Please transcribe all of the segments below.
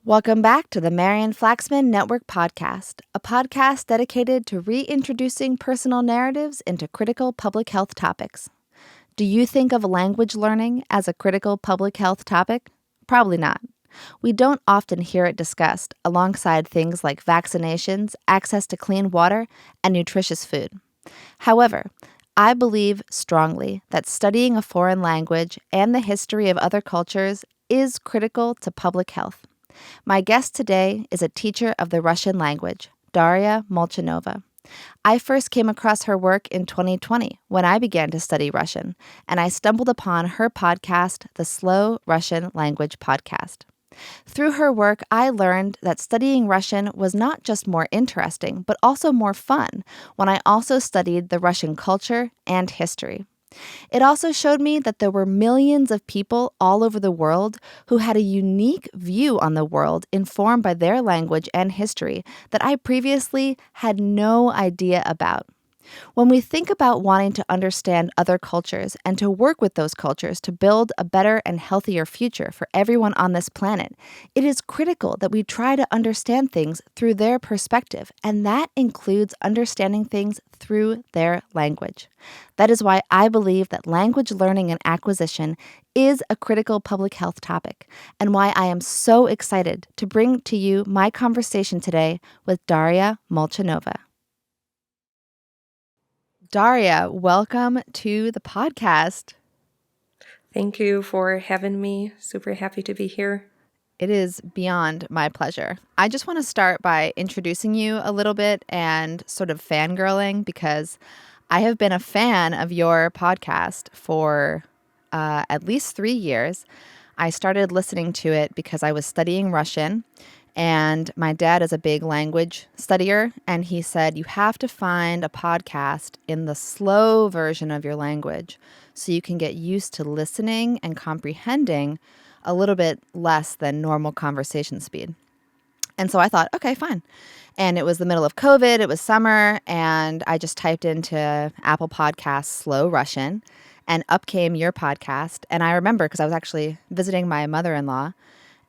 Welcome back to the Marian Flaxman Network Podcast, a podcast dedicated to reintroducing personal narratives into critical public health topics. Do you think of language learning as a critical public health topic? Probably not. We don't often hear it discussed alongside things like vaccinations, access to clean water, and nutritious food. However, I believe strongly that studying a foreign language and the history of other cultures is critical to public health. My guest today is a teacher of the Russian language, Daria Molchanova. I first came across her work in 2020 when I began to study Russian, and I stumbled upon her podcast, the Slow Russian Language Podcast. Through her work, I learned that studying Russian was not just more interesting, but also more fun when I also studied the Russian culture and history. It also showed me that there were millions of people all over the world who had a unique view on the world informed by their language and history that I previously had no idea about. When we think about wanting to understand other cultures and to work with those cultures to build a better and healthier future for everyone on this planet, it is critical that we try to understand things through their perspective, and that includes understanding things through their language. That is why I believe that language learning and acquisition is a critical public health topic, and why I am so excited to bring to you my conversation today with Daria Molchanova. Daria, welcome to the podcast. Thank you for having me. Super happy to be here. It is beyond my pleasure. I just want to start by introducing you a little bit and sort of fangirling, because I have been a fan of your podcast for at least 3 years. I started listening to it because I was studying Russian, and my dad is a big language studier, and he said, you have to find a podcast in the slow version of your language so you can get used to listening and comprehending a little bit less than normal conversation speed. And so I thought, okay, fine. And it was the middle of COVID, it was summer, and I just typed into Apple Podcasts Slow Russian, and up came your podcast. And I remember, because I was actually visiting my mother-in-law,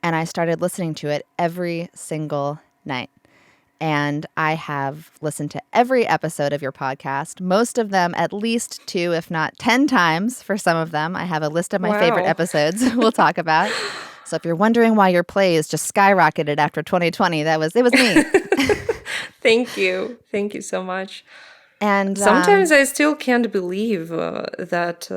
and I started listening to it every single night. And I have listened to every episode of your podcast, most of them at least 2, if not 10 times for some of them. I have a list of my favorite episodes we'll talk about. So if you're wondering why your plays just skyrocketed after 2020, it was me. Thank you. Thank you so much. And sometimes I still can't believe that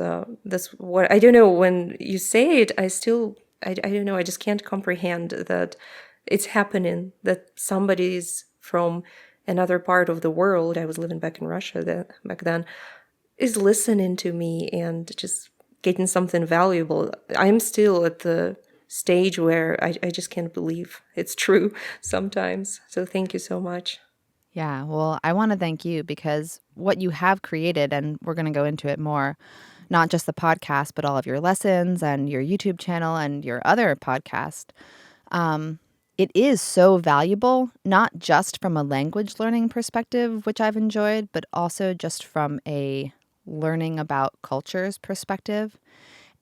that's what, I don't know, when you say it, I don't know, I just can't comprehend that it's happening, that somebody's from another part of the world, I was living back in Russia back then, is listening to me and just getting something valuable. I'm still at the stage where I just can't believe it's true sometimes. So thank you so much. Yeah, well, I want to thank you, because what you have created, and we're going to go into it more, not just the podcast, but all of your lessons and your YouTube channel and your other podcast, it is so valuable, not just from a language learning perspective, which I've enjoyed, but also just from a learning about cultures perspective.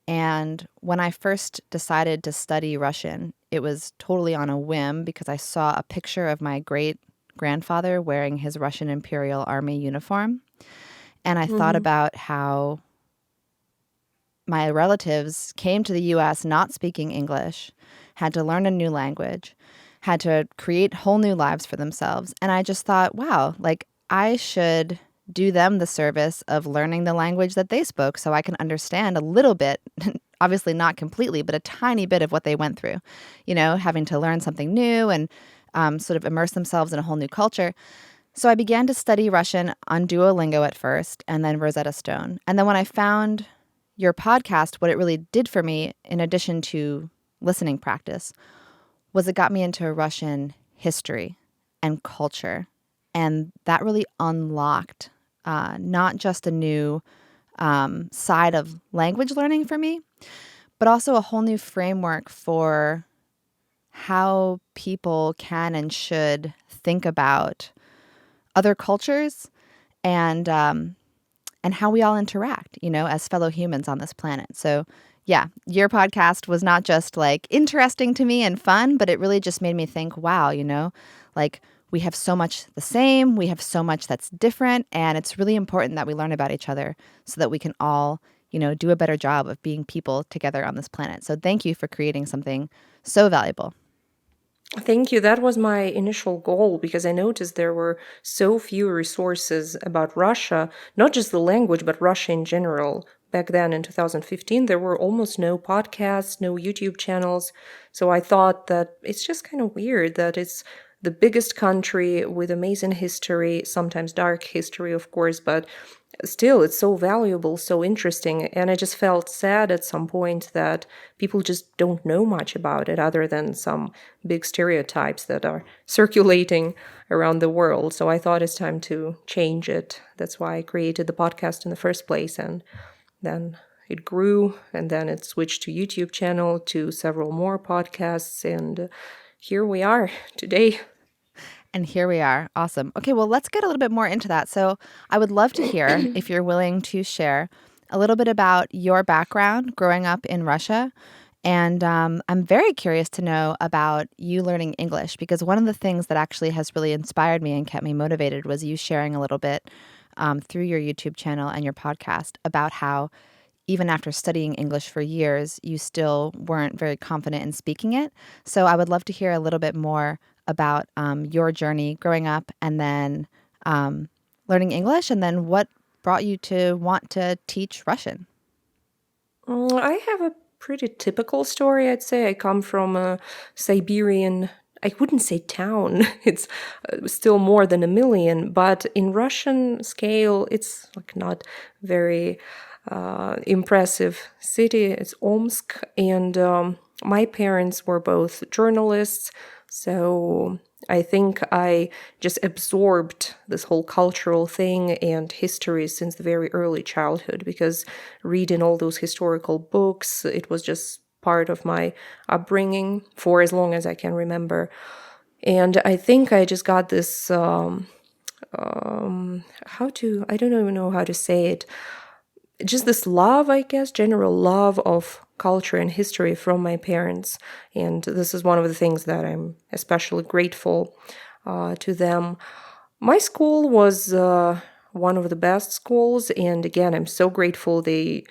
And when I first decided to study Russian, it was totally on a whim, because I saw a picture of my great-grandfather wearing his Russian Imperial Army uniform. And I thought about how my relatives came to the U.S. not speaking English, had to learn a new language, had to create whole new lives for themselves. And I just thought, wow, like I should do them the service of learning the language that they spoke so I can understand a little bit, obviously not completely, but a tiny bit of what they went through, having to learn something new and sort of immerse themselves in a whole new culture. So I began to study Russian on Duolingo at first, and then Rosetta Stone. And then when I found your podcast, what it really did for me, in addition to listening practice, was it got me into Russian history and culture. And that really unlocked not just a new side of language learning for me, but also a whole new framework for how people can and should think about other cultures and how we all interact, as fellow humans on this planet. So, yeah, your podcast was not just like interesting to me and fun, but it really just made me think, wow, like we have so much the same, we have so much that's different, and it's really important that we learn about each other so that we can all, do a better job of being people together on this planet. So thank you for creating something so valuable. Thank you. That was my initial goal because I noticed there were so few resources about Russia, not just the language, but Russia in general. Back then in 2015, there were almost no podcasts, no YouTube channels. So I thought that it's just kind of weird that it's the biggest country with amazing history, sometimes dark history, of course, but still it's so valuable, so interesting. And I just felt sad at some point that people just don't know much about it other than some big stereotypes that are circulating around the world. So I thought it's time to change it. That's why I created the podcast in the first place. And then it grew, and then it switched to YouTube channel, to several more podcasts, and here we are today. And here we are. Awesome. Okay, well, let's get a little bit more into that. So I would love to hear, if you're willing to share, a little bit about your background growing up in Russia. And I'm very curious to know about you learning English, because one of the things that actually has really inspired me and kept me motivated was you sharing a little bit through your YouTube channel and your podcast about how even after studying English for years, you still weren't very confident in speaking it. So I would love to hear a little bit more about your journey growing up and then learning English, and then what brought you to want to teach Russian. I have a pretty typical story, I'd say. I come from a Siberian, I wouldn't say town, it's still more than 1 million, but in Russian scale, it's like not very impressive city. It's Omsk, and my parents were both journalists, so I think I just absorbed this whole cultural thing and history since the very early childhood, because reading all those historical books, it was just part of my upbringing for as long as I can remember. And I think I just got this, I don't even know how to say it, just this love, I guess, general love of culture and history from my parents. And this is one of the things that I'm especially grateful to them. My school was one of the best schools. And again, I'm so grateful they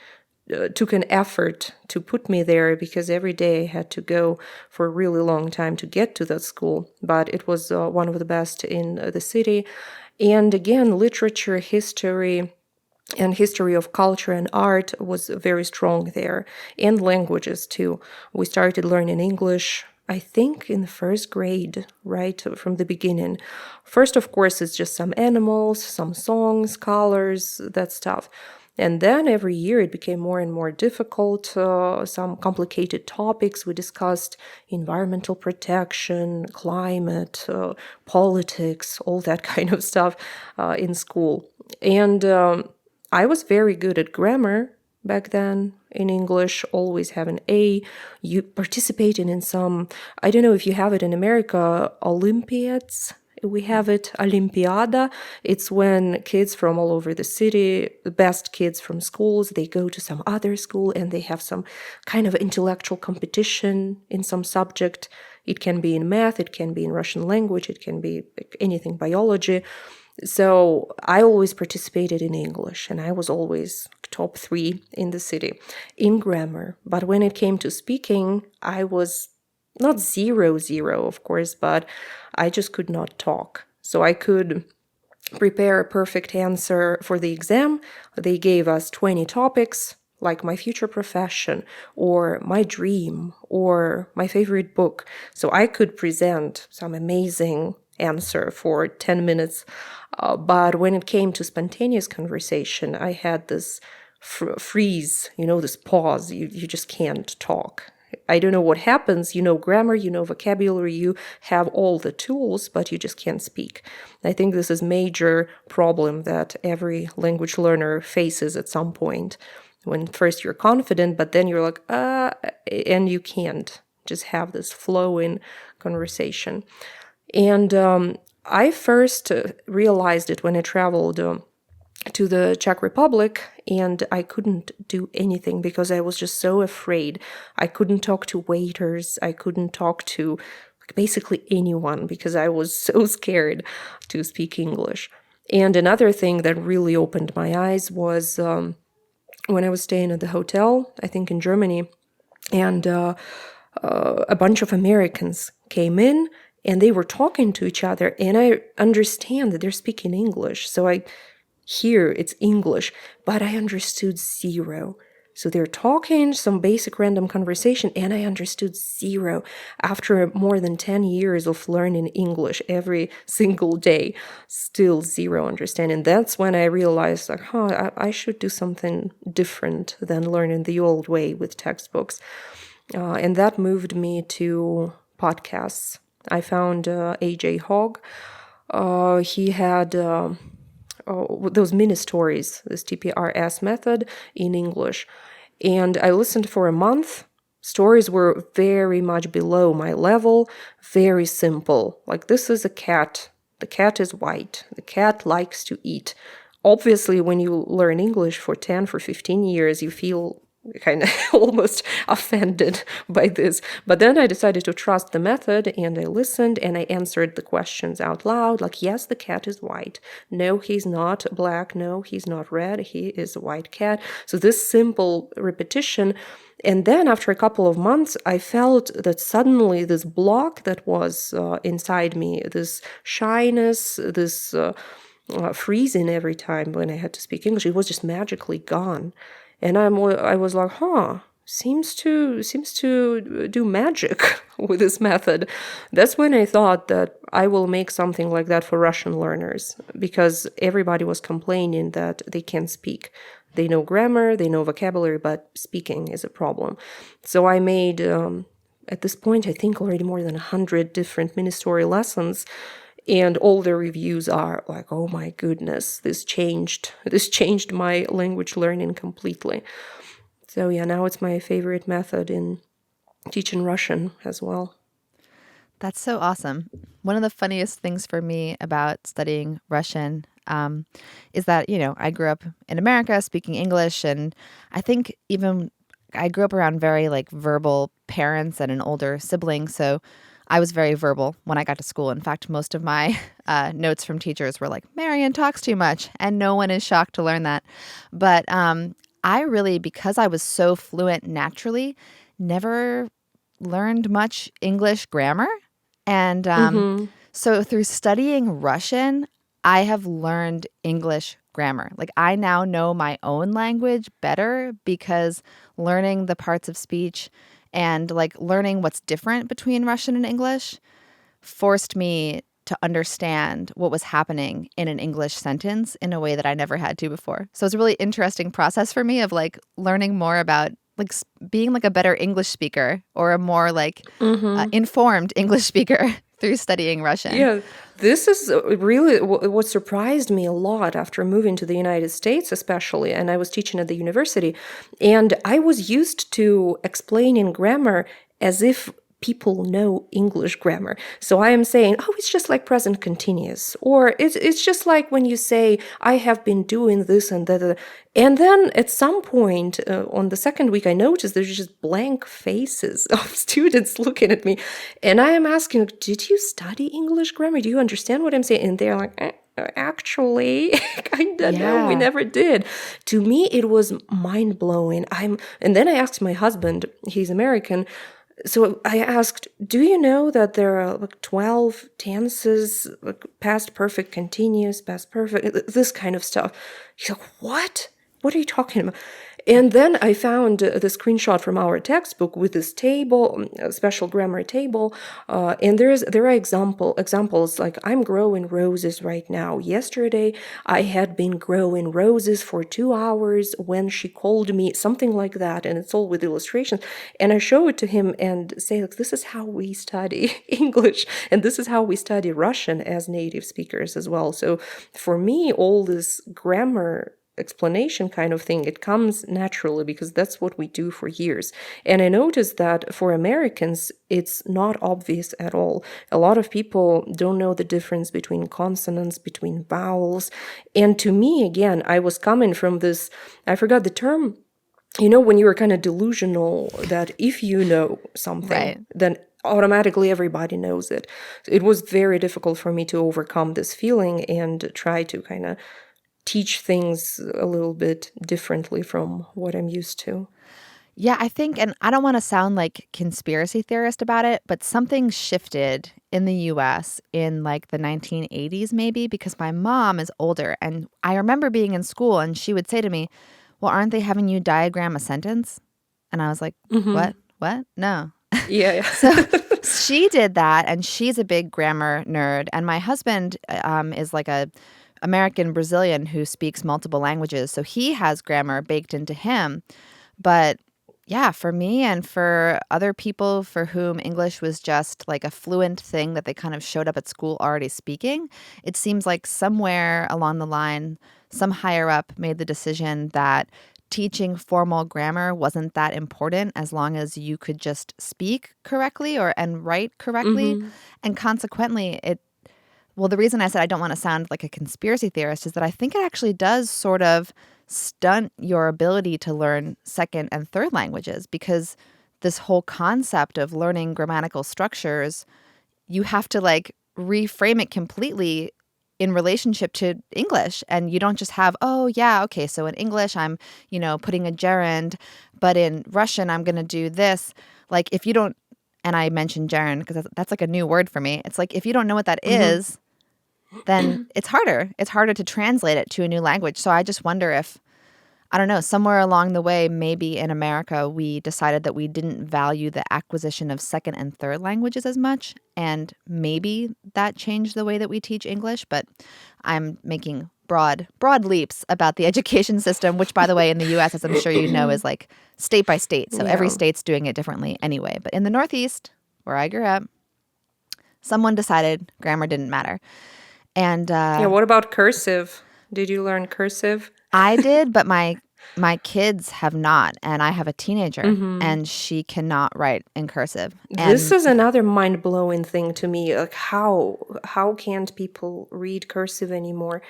took an effort to put me there, because every day I had to go for a really long time to get to that school. But it was one of the best in the city. And again, literature, history, and history of culture and art was very strong there, and languages too. We started learning English, I think, in the first grade, right from the beginning. First, of course, it's just some animals, some songs, colors, that stuff. And then every year it became more and more difficult, some complicated topics. We discussed environmental protection, climate, politics, all that kind of stuff in school. And I was very good at grammar back then in English, always have an A. You participating in some, I don't know if you have it in America, Olympiads. We have it, Olympiada. It's when kids from all over the city, the best kids from schools, they go to some other school and they have some kind of intellectual competition in some subject. It can be in math, it can be in Russian language, it can be anything, biology. So I always participated in English, and I was always top 3 in the city in grammar. But when it came to speaking, I was not 0, of course, but I just could not talk. So I could prepare a perfect answer for the exam. They gave us 20 topics, like my future profession, or my dream, or my favorite book. So I could present some amazing answer for 10 minutes. But when it came to spontaneous conversation, I had this freeze, this pause. You just can't talk. I don't know what happens. You know grammar, you know vocabulary, you have all the tools, but you just can't speak. I think this is a major problem that every language learner faces at some point. When first you're confident, but then you're like, and you can't just have this flowing conversation. And I first realized it when I traveled to the Czech Republic, and I couldn't do anything because I was just so afraid. I couldn't talk to waiters. I couldn't talk to basically anyone because I was so scared to speak English. And another thing that really opened my eyes was when I was staying at the hotel, I think in Germany, and a bunch of Americans came in and they were talking to each other, and I understand that they're speaking English. So I hear it's English, but I understood zero. So they're talking some basic random conversation, and I understood zero after more than 10 years of learning English every single day. Still zero understanding. That's when I realized, I should do something different than learning the old way with textbooks. And that moved me to podcasts. I found A.J. Hogg. He had those mini stories, this TPRS method in English. And I listened for a month. Stories were very much below my level, very simple. Like, this is a cat. The cat is white. The cat likes to eat. Obviously, when you learn English for 10, for 15 years, you feel kind of almost offended by this. But then I decided to trust the method, and I listened and I answered the questions out loud, like, yes, the cat is white. No, he's not black. No, he's not red. He is a white cat. So this simple repetition. And then after a couple of months, I felt that suddenly this block that was inside me, this shyness, this freezing every time when I had to speak English, it was just magically gone. And I was like, seems to do magic with this method. That's when I thought that I will make something like that for Russian learners, because everybody was complaining that they can't speak. They know grammar, they know vocabulary, but speaking is a problem. So I made, at this point, I think already more than 100 different mini-story lessons. And all the reviews are like, oh my goodness, this changed my language learning completely. So yeah, now it's my favorite method in teaching Russian as well. That's so awesome. One of the funniest things for me about studying Russian is that, I grew up in America speaking English, and I think even I grew up around very verbal parents and an older sibling, so I was very verbal when I got to school. In fact, most of my notes from teachers were like, Marian talks too much, and no one is shocked to learn that. But I really, because I was so fluent naturally, never learned much English grammar. And so through studying Russian, I have learned English grammar. Like, I now know my own language better because learning the parts of speech and learning what's different between Russian and English forced me to understand what was happening in an English sentence in a way that I never had to before. So it's a really interesting process for me of learning more about being a better English speaker, or a more informed English speaker through studying Russian. Yeah, this is really what surprised me a lot after moving to the United States, especially, and I was teaching at the university, and I was used to explaining grammar as if people know English grammar. So I am saying, it's just like present continuous, or it's just like when you say, I have been doing this and that. And then at some point on the second week, I noticed there's just blank faces of students looking at me. And I am asking, did you study English grammar? Do you understand what I'm saying? And they're like, actually, kind of, no, we never did. To me, it was mind-blowing. And then I asked my husband, he's American, so I asked, do you know that there are 12 tenses, past perfect, continuous, past perfect, this kind of stuff? He's like, what? What are you talking about? And then I found the screenshot from our textbook with this table, a special grammar table, and there are examples like I'm growing roses right now. Yesterday I had been growing roses for 2 hours when she called me, something like that, and it's all with illustrations. And I show it to him and say, like, this is how we study English, and this is how we study Russian as native speakers as well. So for me, all this grammar explanation kind of thing, it comes naturally because that's what we do for years. And I noticed that for Americans, it's not obvious at all. A lot of people don't know the difference between consonants, between vowels. And to me, again, I was coming from this, I forgot the term, when you were kind of delusional that if you know something, then automatically everybody knows it. It was very difficult for me to overcome this feeling and try to kind of teach things a little bit differently from what I'm used to. Yeah, I think, and I don't want to sound like conspiracy theorist about it, but something shifted in the US in like the 1980s maybe, because my mom is older and I remember being in school and she would say to me, well, aren't they having you diagram a sentence? And I was like, what? No. Yeah. So she did that, and she's a big grammar nerd. And my husband is like a American Brazilian who speaks multiple languages. So he has grammar baked into him. But yeah, for me and for other people for whom English was just like a fluent thing that they kind of showed up at school already speaking, it seems like somewhere along the line, some higher up made the decision that teaching formal grammar wasn't that important as long as you could just speak correctly and write correctly. And consequently, the reason I said I don't want to sound like a conspiracy theorist is that I think it actually does sort of stunt your ability to learn second and third languages, because this whole concept of learning grammatical structures, you have to like reframe it completely in relationship to English. And you don't just have, oh, yeah, okay, so in English, I'm, putting a gerund, but in Russian, I'm going to do this. Like if you don't, and I mentioned gerund because that's like a new word for me. It's like if you don't know what that is, then it's harder. It's harder to translate it to a new language. So I just wonder if, I don't know, somewhere along the way, maybe in America, we decided that we didn't value the acquisition of second and third languages as much. And maybe that changed the way that we teach English. But I'm making broad leaps about the education system, which, by the way, in the U.S., as I'm sure you know, is like state by state. So every state's doing it differently anyway. But in the Northeast, where I grew up, someone decided grammar didn't matter. And what about cursive? Did you learn cursive? I did, but my kids have not, and I have a teenager, and she cannot write in cursive. This is another mind-blowing thing to me. Like how can't people read cursive anymore?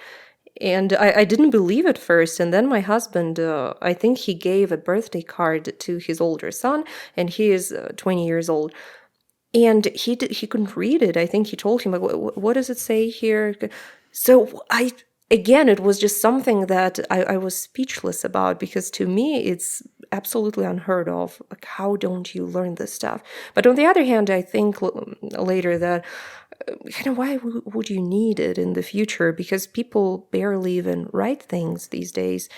And I didn't believe it first. And then my husband, I think he gave a birthday card to his older son, and he is 20 years old. And he couldn't read it. I think he told him, like, what does it say here? So again, it was just something that I was speechless about, because to me, it's absolutely unheard of. Like, how don't you learn this stuff? But on the other hand, I think later that why would you need it in the future? Because people barely even write things these days.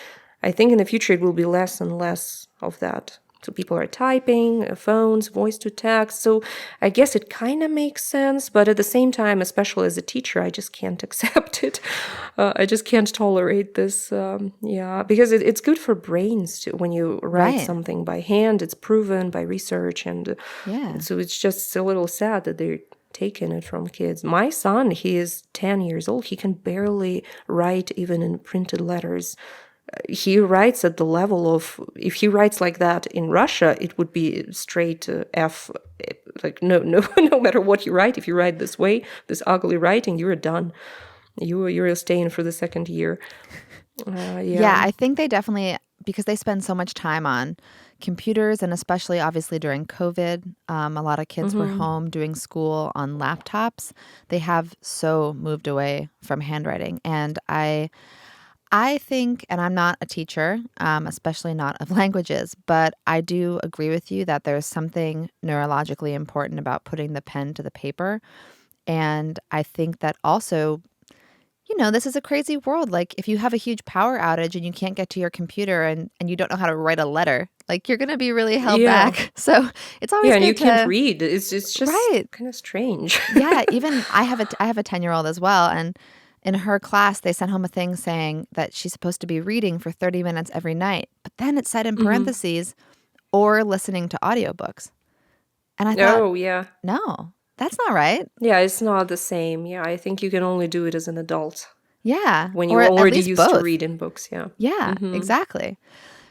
I think in the future, it will be less and less of that. So people are typing, phones, voice to text. So I guess it kind of makes sense. But at the same time, especially as a teacher, I just can't accept it. I just can't tolerate this. Because it's good for brains too. When you write something by hand, it's proven by research. And so it's just a little sad that they're taking it from kids. My son, he is 10 years old. He can barely write even in printed letters. He writes at the level of, if he writes like that in Russia, it would be straight F. Like no matter what you write, if you write this way, this ugly writing, you're done. You're staying for the second year. Yeah, I think they definitely, because they spend so much time on computers, and especially obviously during COVID, a lot of kids were home doing school on laptops. They have so moved away from handwriting. And I think, and I'm not a teacher, especially not of languages, but I do agree with you that there's something neurologically important about putting the pen to the paper. And I think that also this is a crazy world. Like, if you have a huge power outage and you can't get to your computer and you don't know how to write a letter, like, you're going to be really held Yeah. back. So it's Yeah, always and you good can't to, read. It's just right. kind of strange. Yeah. Even I have a 10-year-old as well. And in her class, they sent home a thing saying that she's supposed to be reading for 30 minutes every night. But then it said in Hmm. parentheses, or listening to audiobooks. And I thought, Oh, yeah. no, that's not right. Yeah, it's not the same. Yeah, I think you can only do it as an adult Yeah. when Or you at already least used to both. read in books. Yeah. Yeah, Hmm. exactly.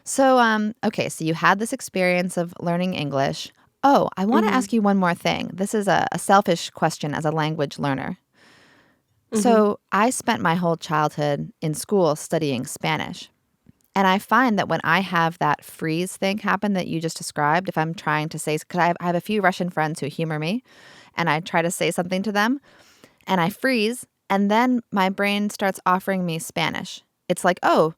So, okay, so you had this experience of learning English. Oh, I want to Hmm. ask you one more thing. This is a selfish question as a language learner. Hmm. So, I spent my whole childhood in school studying Spanish. And I find that when I have that freeze thing happen that you just described, if I'm trying to say, because I have a few Russian friends who humor me, and I try to say something to them, and I freeze, and then my brain starts offering me Spanish. It's like, oh,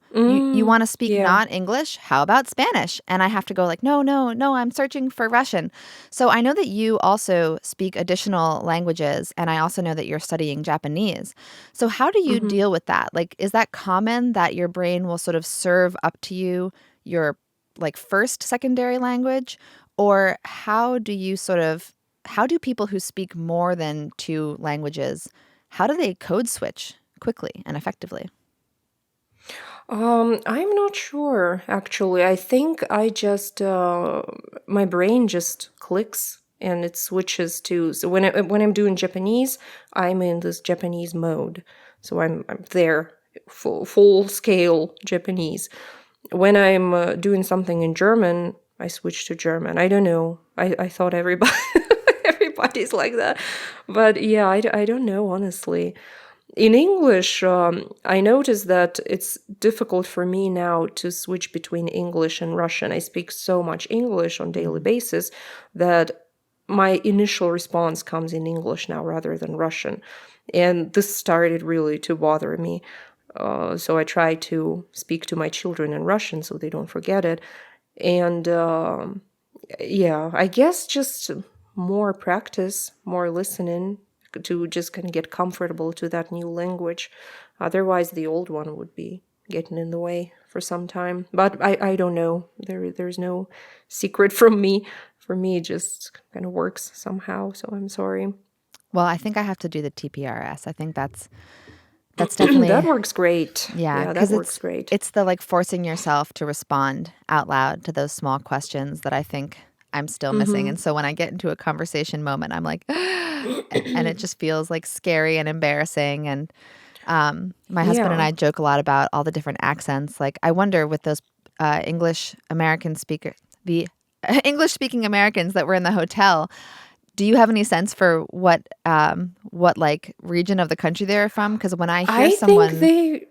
you want to speak Yeah. not English? How about Spanish? And I have to go like, no, no, no, I'm searching for Russian. So I know that you also speak additional languages, and I also know that you're studying Japanese. So how do you Hmm. deal with that? Like, is that common that your brain will sort of serve up to you your like first secondary language? Or how do people who speak more than two languages, how do they code switch quickly and effectively? I'm not sure actually. I think I just my brain just clicks and it switches to. So when I'm doing Japanese, I'm in this Japanese mode. So I'm there, full scale Japanese. When I'm doing something in German, I switch to German. I don't know. I thought everybody everybody's like that, but yeah, I don't know honestly. In English, I noticed that it's difficult for me now to switch between English and Russian. I speak so much English on daily Mm. basis that my initial response comes in English now rather than Russian. And this started really to bother me. So I try to speak to my children in Russian so they don't forget it. And yeah, I guess just more practice, more listening to just kind of get comfortable to that new language. Otherwise, the old one would be getting in the way for some time. But I don't know. There's no secret from me. For me, it just kind of works somehow. So I'm sorry. Well, I think I have to do the TPRS. I think that's That definitely, works great. yeah, Yeah, that because works great. it's the like forcing yourself to respond out loud to those small questions that I think I'm still missing. And Mm-hmm. so when I get into a conversation moment, I'm like, and it just feels like scary and embarrassing. And my husband and Yeah. I joke a lot about all the different accents. Like, I wonder with those English American speaker, the English speaking Americans that were in the hotel. Do you have any sense for what like region of the country they're from? Because when I hear I think someone, they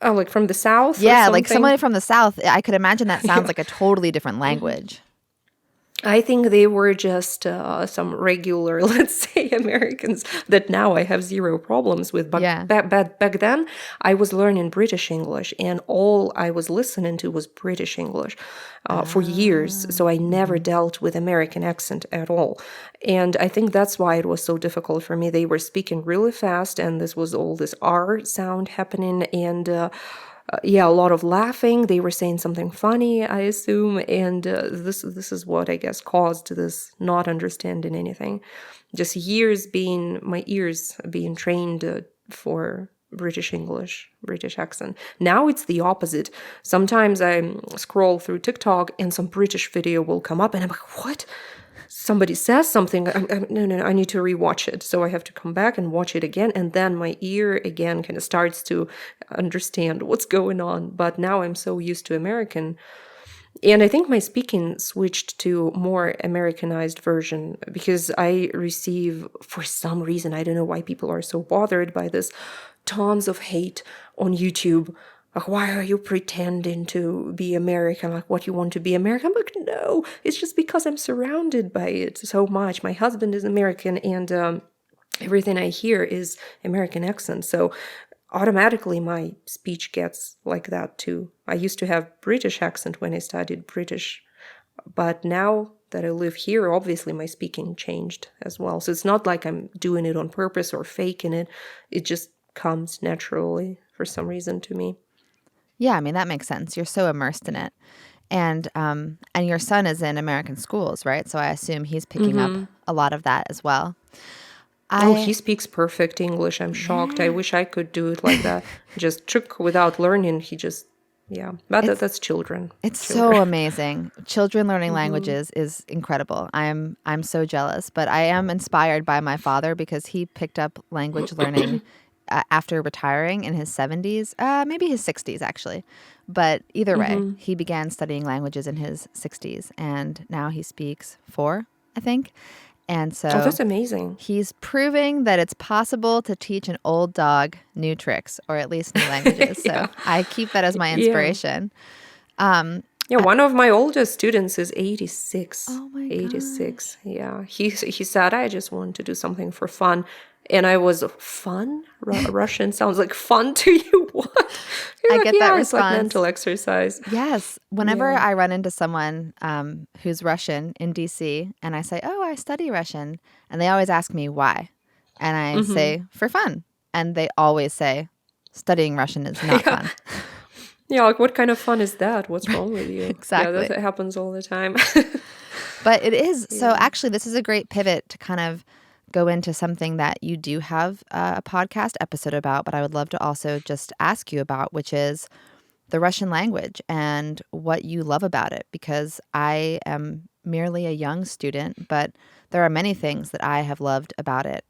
like from the south or yeah, like something. somebody from the South, I could imagine that sounds Yeah. like a totally different language. I think they were just some regular, let's say, Americans that now I have zero problems with. But Yeah. back then, I was learning British English, and all I was listening to was British English for years. So I never Mhm. dealt with American accent at all. And I think that's why it was so difficult for me. They were speaking really fast, and this was all this R sound happening, and yeah, a lot of laughing. They were saying something funny, I assume, and this is what I guess caused this not understanding anything. Just years being my ears being trained for British English, British accent. Now it's the opposite. Sometimes I scroll through TikTok and some British video will come up, and I'm like, what? Somebody says something, no, I need to rewatch it. So I have to come back and watch it again. And then my ear again kind of starts to understand what's going on. But now I'm so used to American. And I think my speaking switched to more Americanized version because I receive, for some reason, I don't know why people are so bothered by this, tons of hate on YouTube. Like, why are you pretending to be American? Like, what you want to be American? I'm like, no, it's just because I'm surrounded by it so much. My husband is American, and everything I hear is American accent. So automatically my speech gets like that too. I used to have British accent when I studied British, but now that I live here, obviously my speaking changed as well. So it's not like I'm doing it on purpose or faking it. It just comes naturally for some reason to me. Yeah, I mean, that makes sense. You're so immersed in it. And your son is in American schools, right? So I assume he's picking up a lot of that as well. Oh, he speaks perfect English. I'm shocked. I Yeah. wish I could do it like that. Just without learning. He just, yeah. But that's children. It's Children. so amazing. Children learning languages is incredible. I'm so jealous, but I am inspired by my father because he picked up language learning after retiring in his 70s, maybe his 60s actually. But either way, he began studying languages in his 60s, and now he speaks 4, I think. And Oh, so that's amazing. he's proving that it's possible to teach an old dog new tricks, or at least new languages. Yeah. So I keep that as my Yeah. inspiration. Yeah, one of my oldest students is 86. Oh my gosh. 86. Yeah. He said, I just want to do something for fun. And I was, fun? Russian sounds like fun to you? What? I get that It's like response. mental exercise. Yes. Whenever I run into someone who's Russian in DC and I say, oh, I study Russian, and they always ask me why. And I say, for fun. And they always say, studying Russian is not fun. Yeah, like what kind of fun is that? What's wrong with you? Exactly. Yeah, that happens all the time. But it is. So actually, this is a great pivot to kind of go into something that you do have a podcast episode about, but I would love to also just ask you about, which is the Russian language and what you love about it, because I am merely a young student, but there are many things that I have loved about it.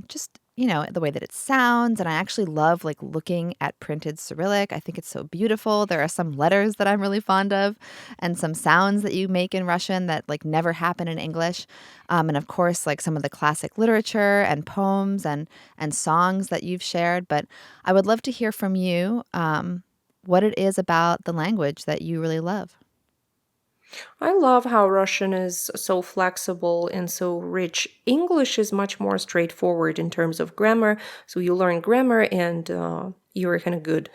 Just, the way that it sounds. And I actually love like looking at printed Cyrillic. I think it's so beautiful. There are some letters that I'm really fond of and some sounds that you make in Russian that like never happen in English. And of course, like some of the classic literature and poems and songs that you've shared. But I would love to hear from you what it is about the language that you really love. I love how Russian is so flexible and so rich. English is much more straightforward in terms of grammar. So you learn grammar and you're kind of good,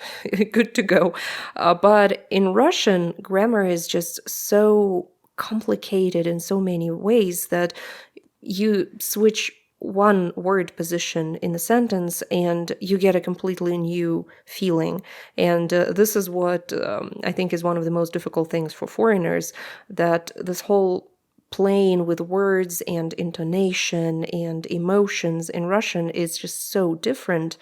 good to go. But in Russian, grammar is just so complicated in so many ways that you switch one word position in a sentence and you get a completely new feeling. And this is what I think is one of the most difficult things for foreigners, that this whole playing with words and intonation and emotions in Russian is just so different.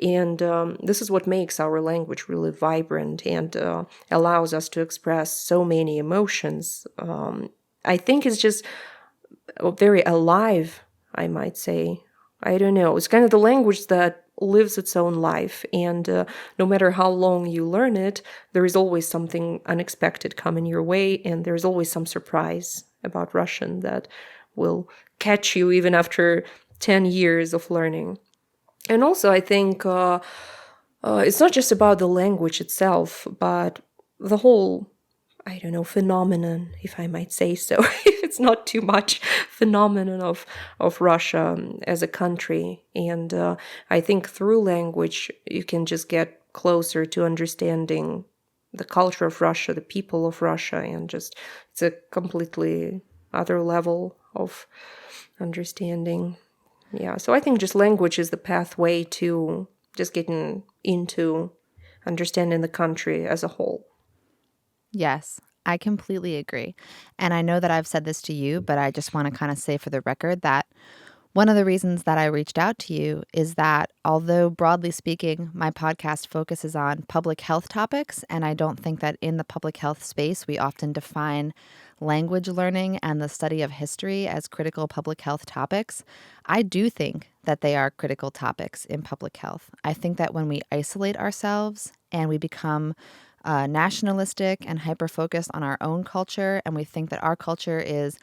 And this is what makes our language really vibrant and allows us to express so many emotions. I think it's just very alive, I might say. I don't know. It's kind of the language that lives its own life. And no matter how long you learn it, there is always something unexpected coming your way. And there's always some surprise about Russian that will catch you even after 10 years of learning. And also, I think it's not just about the language itself, but the whole phenomenon, if I might say so, if it's not too much, phenomenon of Russia as a country. And I think through language, you can just get closer to understanding the culture of Russia, the people of Russia, and just it's a completely other level of understanding. Yeah, so I think just language is the pathway to just getting into understanding the country as a whole. Yes, I completely agree. And I know that I've said this to you, but I just want to kind of say for the record that one of the reasons that I reached out to you is that although broadly speaking, my podcast focuses on public health topics, and I don't think that in the public health space, we often define language learning and the study of history as critical public health topics, I do think that they are critical topics in public health. I think that when we isolate ourselves and we become nationalistic and hyper-focused on our own culture, and we think that our culture is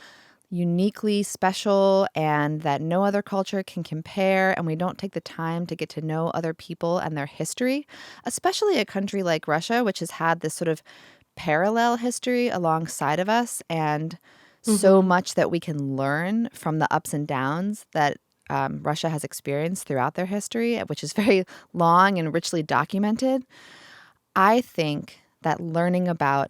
uniquely special and that no other culture can compare, and we don't take the time to get to know other people and their history, especially a country like Russia, which has had this sort of parallel history alongside of us, and so much that we can learn from the ups and downs that Russia has experienced throughout their history, which is very long and richly documented. I think that learning about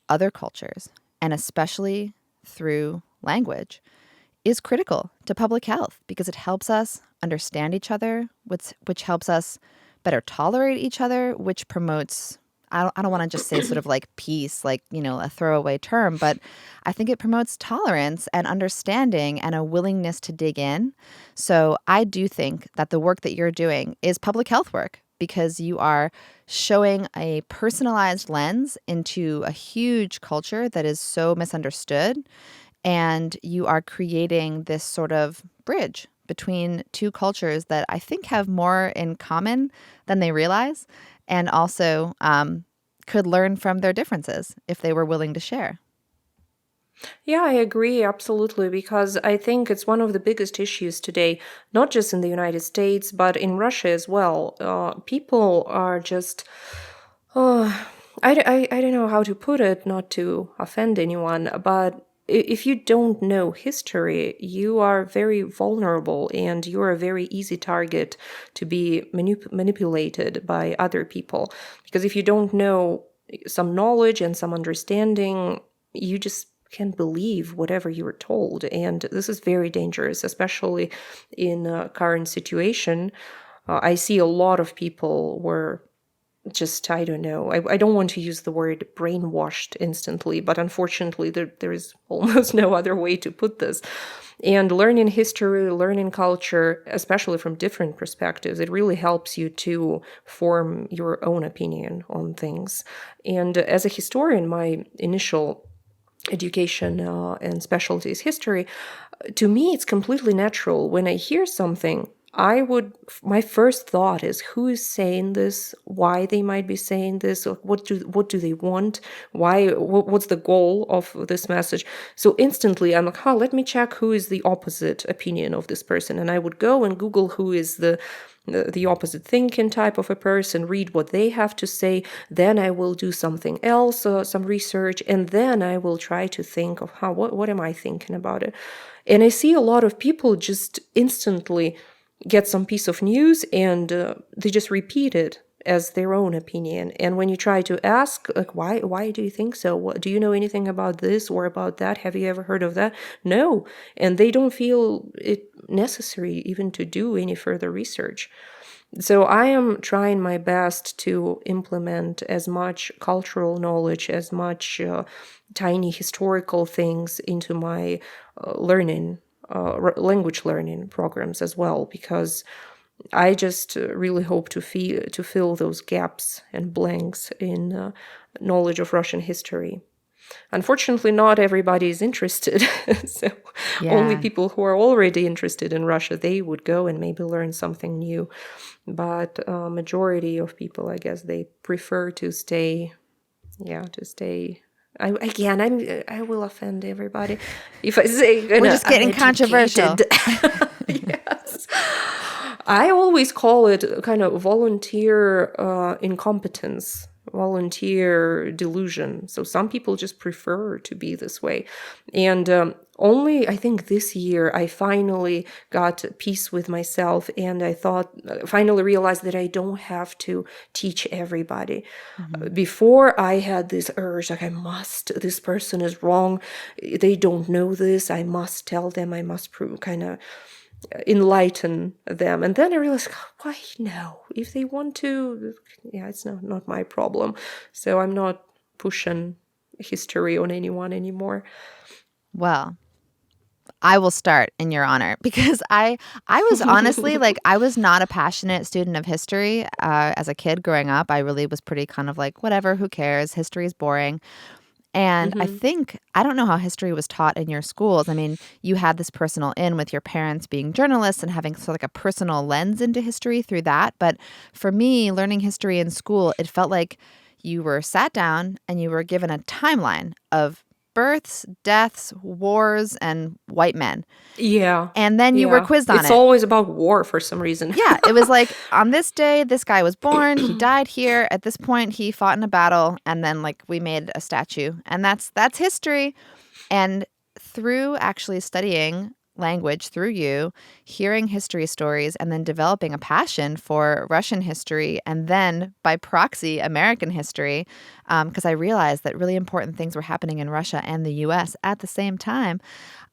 other cultures, and especially through language, is critical to public health because it helps us understand each other, which helps us better tolerate each other, which promotes, I don't want to just say sort of like peace, like, a throwaway term, but I think it promotes tolerance and understanding and a willingness to dig in. So I do think that the work that you're doing is public health work, because you are showing a personalized lens into a huge culture that is so misunderstood. And you are creating this sort of bridge between two cultures that I think have more in common than they realize, and also could learn from their differences if they were willing to share. Yeah, I agree, absolutely, because I think it's one of the biggest issues today, not just in the United States, but in Russia as well. People are just, I don't know how to put it, not to offend anyone, but if you don't know history, you are very vulnerable and you're a very easy target to be manipulated by other people. Because if you don't know some knowledge and some understanding, you just can't believe whatever you were told. And this is very dangerous, especially in a current situation. I see a lot of people were just, I don't know, I don't want to use the word brainwashed instantly, but unfortunately there is almost no other way to put this. And learning history, learning culture, especially from different perspectives, it really helps you to form your own opinion on things. And as a historian, my initial education and specialty is history. To me, it's completely natural. When I hear something, my first thought is, who is saying this, why they might be saying this, or what do they want, what's the goal of this message. So instantly I'm like, let me check who is the opposite opinion of this person. And I would go and Google who is the opposite thinking type of a person, read what they have to say. Then I will do something else, some research, and then I will try to think of what am I thinking about it. And I see a lot of people just instantly get some piece of news and they just repeat it as their own opinion. And when you try to ask, like, why do you think so? Do you know anything about this or about that? Have you ever heard of that? No. And they don't feel it necessary even to do any further research. So I am trying my best to implement as much cultural knowledge, as much tiny historical things into my language learning programs as well, because I just really hope to fill those gaps and blanks in knowledge of Russian history. Unfortunately, not everybody is interested. So only people who are already interested in Russia, they would go and maybe learn something new. But majority of people, I guess, they prefer to stay. I will offend everybody if I say we're just getting controversial. Yes. I always call it kind of volunteer incompetence, volunteer delusion. So some people just prefer to be this way. And only, I think this year, I finally got peace with myself, and I finally realized that I don't have to teach everybody. Mm-hmm. Before, I had this urge, like, this person is wrong, they don't know this, I must tell them, I must kind of enlighten them. And then I realized, why no? If they want to, it's not my problem. So I'm not pushing history on anyone anymore. Well, I will start in your honor, because I was honestly, like, I was not a passionate student of history as a kid growing up. I really was pretty kind of like, whatever, who cares? History is boring. And I don't know how history was taught in your schools. I mean, you had this personal in with your parents being journalists and having sort of like a personal lens into history through that. But for me, learning history in school, it felt like you were sat down and you were given a timeline of births, deaths, wars, and white men. Yeah. And then you were quizzed on it. It's always about war for some reason. Yeah. It was like, on this day, this guy was born. He died here. At this point, he fought in a battle. And then, like, we made a statue. And that's history. And through actually studying language, through you, hearing history stories, and then developing a passion for Russian history, and then by proxy, American history, because I realized that really important things were happening in Russia and the U.S. at the same time,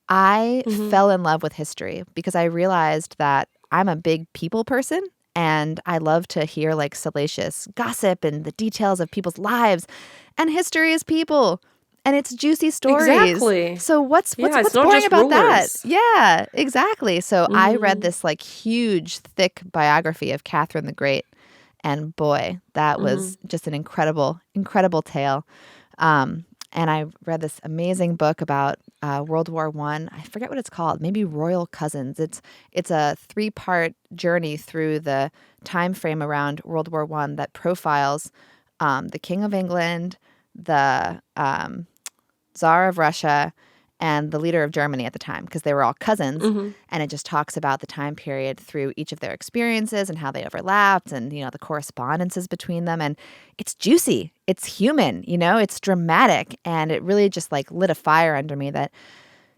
I fell in love with history, because I realized that I'm a big people person, And I love to hear like salacious gossip and the details of people's lives. And history is people. And it's juicy stories. Exactly. So what's Yeah, it's not boring just about that? rulers. Yeah, exactly. So I read this like huge, thick biography of Catherine the Great. And boy, that was just an incredible, incredible tale. And I read this amazing book about World War I. I forget what it's called. Maybe Royal Cousins. It's a 3-part journey through the time frame around World War I that profiles the King of England, the Tsar of Russia, and the leader of Germany at the time, because they were all cousins. And it just talks about the time period through each of their experiences and how they overlapped and, the correspondences between them. And it's juicy. It's human, it's dramatic. And it really just like lit a fire under me that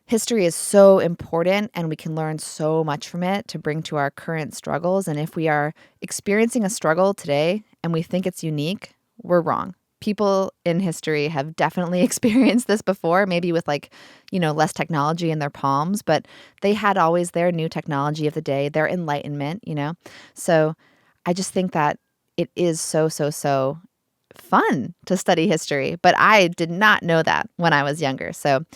history is so important and we can learn so much from it to bring to our current struggles. And if we are experiencing a struggle today and we think it's unique, we're wrong. People in history have definitely experienced this before, maybe with less technology in their palms, but they had always their new technology of the day, their enlightenment, So I just think that it is so, so, so fun to study history, but I did not know that when I was younger. So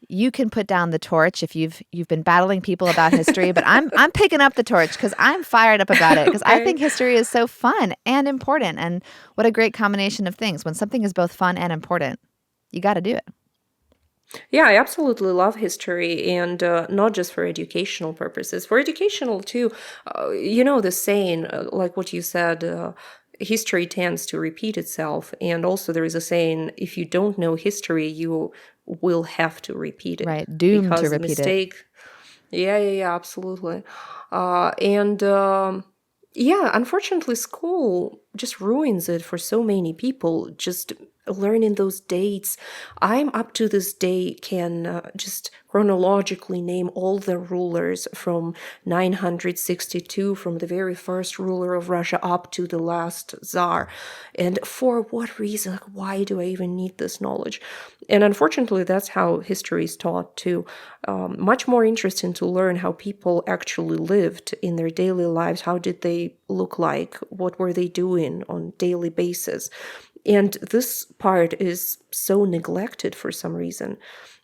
you can put down the torch if you've been battling people about history, but I'm picking up the torch because I'm fired up about it because I think history is so fun and important, and what a great combination of things. When something is both fun and important, you got to do it. Yeah, I absolutely love history, and not just for educational purposes. For educational too, the saying, like what you said, history tends to repeat itself. And also there is a saying, if you don't know history, you will have to repeat it. Right, doomed because to the repeat mistake. Yeah, absolutely. Unfortunately, school just ruins it for so many people. Just learning those dates. I'm up to this day can just chronologically name all the rulers from 962, from the very first ruler of Russia up to the last Tsar. And for what reason? Like, why do I even need this knowledge? And unfortunately, that's how history is taught too. Much more interesting to learn how people actually lived in their daily lives. How did they look like? What were they doing on daily basis? And this part is so neglected for some reason.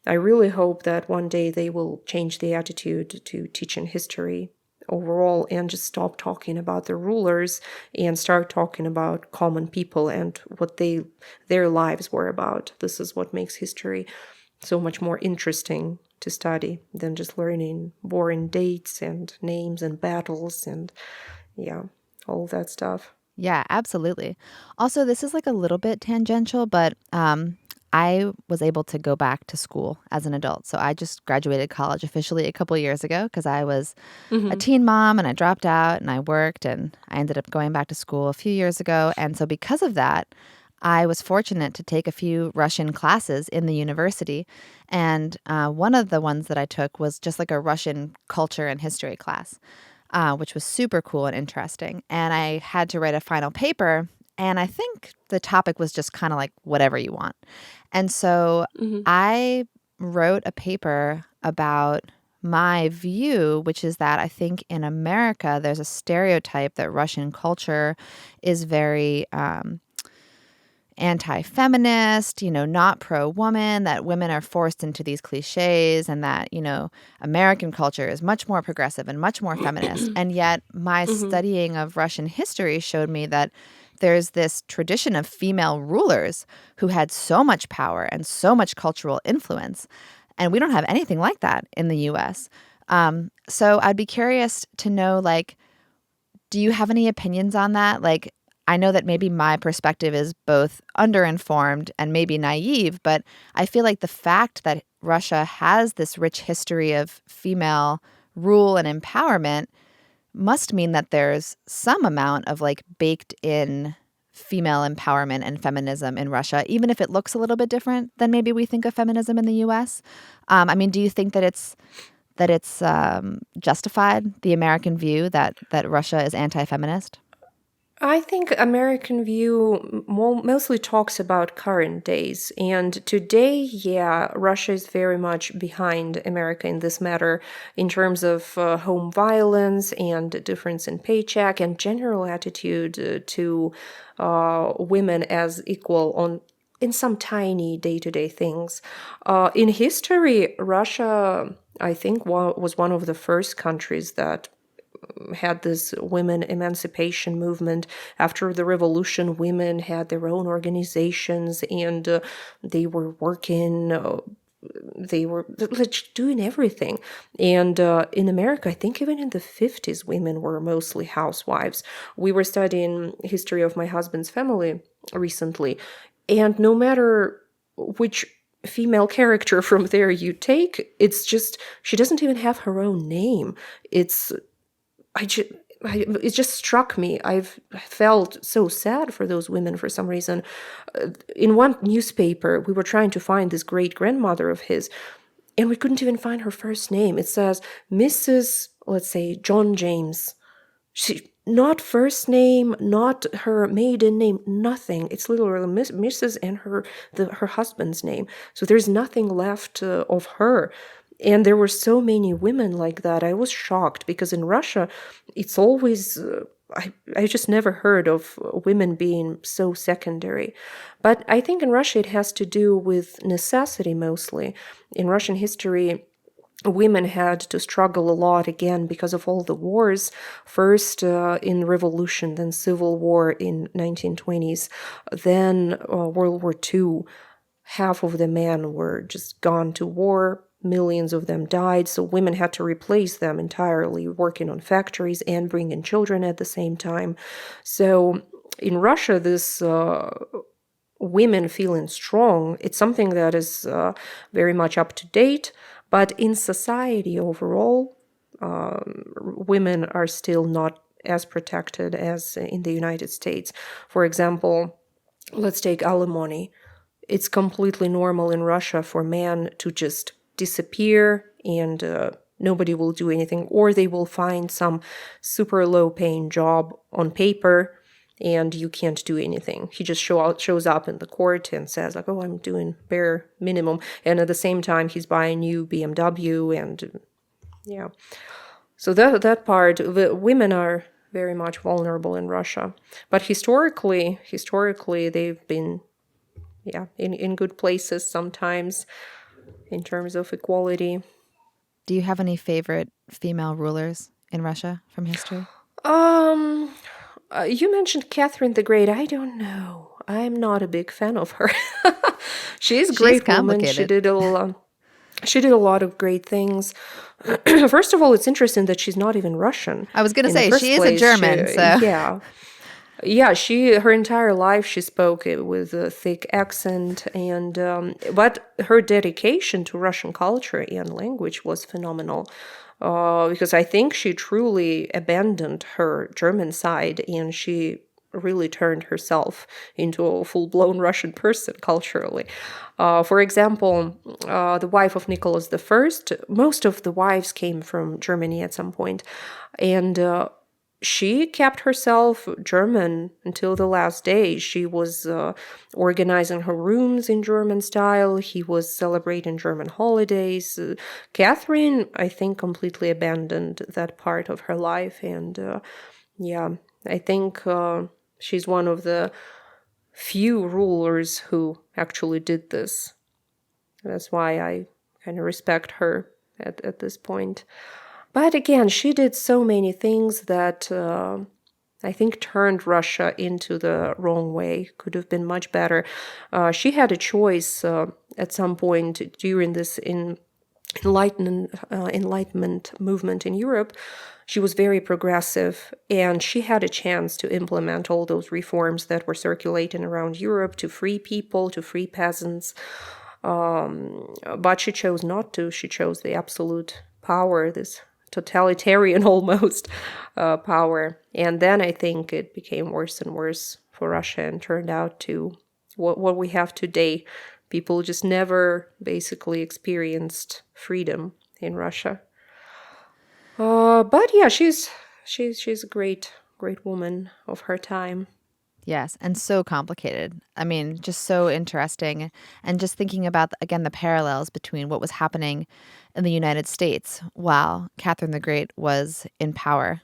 I really hope that one day they will change the attitude to teaching history overall and just stop talking about the rulers and start talking about common people and what their lives were about. This is what makes history so much more interesting to study than just learning boring dates and names and battles and all that stuff. Yeah, absolutely. Also, this is like a little bit tangential, but I was able to go back to school as an adult. So I just graduated college officially a couple of years ago because I was a teen mom and I dropped out and I worked and I ended up going back to school a few years ago. And so because of that, I was fortunate to take a few Russian classes in the university. And one of the ones that I took was just like a Russian culture and history class. Which was super cool and interesting. And I had to write a final paper, and I think the topic was just kind of like whatever you want. And so I wrote a paper about my view, which is that I think in America there's a stereotype that Russian culture is very anti-feminist, not pro-woman, that women are forced into these cliches, and that, American culture is much more progressive and much more feminist. And yet my studying of Russian history showed me that there's this tradition of female rulers who had so much power and so much cultural influence. And we don't have anything like that in the U.S. So I'd be curious to know, do you have any opinions on that? I know that maybe my perspective is both underinformed and maybe naive, but I feel like the fact that Russia has this rich history of female rule and empowerment must mean that there's some amount of baked in female empowerment and feminism in Russia, even if it looks a little bit different than maybe we think of feminism in the U.S. Do you think that it's justified, the American view that Russia is anti-feminist? I think American view mostly talks about current days. And today, yeah, Russia is very much behind America in this matter in terms of home violence and difference in paycheck and general attitude to women as equal in some tiny day-to-day things. In history, Russia, I think, was one of the first countries that had this women emancipation movement. After the revolution, women had their own organizations, and they were working. They were doing everything. And in America, I think even in the 50s, women were mostly housewives. We were studying history of my husband's family recently, and no matter which female character from there you take, it's just, she doesn't even have her own name. It's it just struck me. I've felt so sad for those women for some reason. In one newspaper, we were trying to find this great grandmother of his, and we couldn't even find her first name. It says Mrs., let's say, John James. She, not first name, not her maiden name, nothing. It's literally Mrs. and her husband's name. So there's nothing left of her. And there were so many women like that. I was shocked because in Russia, it's always, I just never heard of women being so secondary. But I think in Russia, it has to do with necessity mostly. In Russian history, women had to struggle a lot again because of all the wars. First in revolution, then civil war in 1920s, then World War II. Half of the men were just gone to war. Millions of them died, so women had to replace them entirely, working on factories and bringing children at the same time. So in Russia, this women feeling strong, it's something that is very much up to date. But in society overall, women are still not as protected as in the United States. For example, let's take alimony. It's completely normal in Russia for men to just disappear and nobody will do anything, or they will find some super low paying job on paper and you can't do anything. He just shows up in the court and says like, oh, I'm doing bare minimum. And at the same time, he's buying new BMW and yeah. So that part, the women are very much vulnerable in Russia. But historically, they've been, in good places sometimes in terms of equality. Do you have any favorite female rulers in Russia from history? You mentioned Katherine the Great. I don't know. I'm not a big fan of her. She's a great woman. She did a lot of great things. First of all, it's interesting that she's not even Russian. I was going to say, she is a German. Yeah, her entire life she spoke with a thick accent, and but her dedication to Russian culture and language was phenomenal. Because I think she truly abandoned her German side and she really turned herself into a full-blown Russian person culturally. For example, the wife of Nicholas I, most of the wives came from Germany at some point, and she kept herself German until the last day. She was organizing her rooms in German style. He was celebrating German holidays. Catherine, I think, completely abandoned that part of her life. And I think she's one of the few rulers who actually did this. That's why I kind of respect her at this point. But again, she did so many things that I think turned Russia into the wrong way. Could have been much better. She had a choice at some point during this Enlightenment movement in Europe. She was very progressive, and she had a chance to implement all those reforms that were circulating around Europe to free people, to free peasants. But she chose not to. She chose the absolute power, this totalitarian almost power. And then I think it became worse and worse for Russia and turned out to what we have today. People just never basically experienced freedom in Russia. But yeah, she's a great great woman of her time. Yes, and so complicated. I mean, just so interesting. And just thinking about, again, the parallels between what was happening in the United States while Catherine the Great was in power.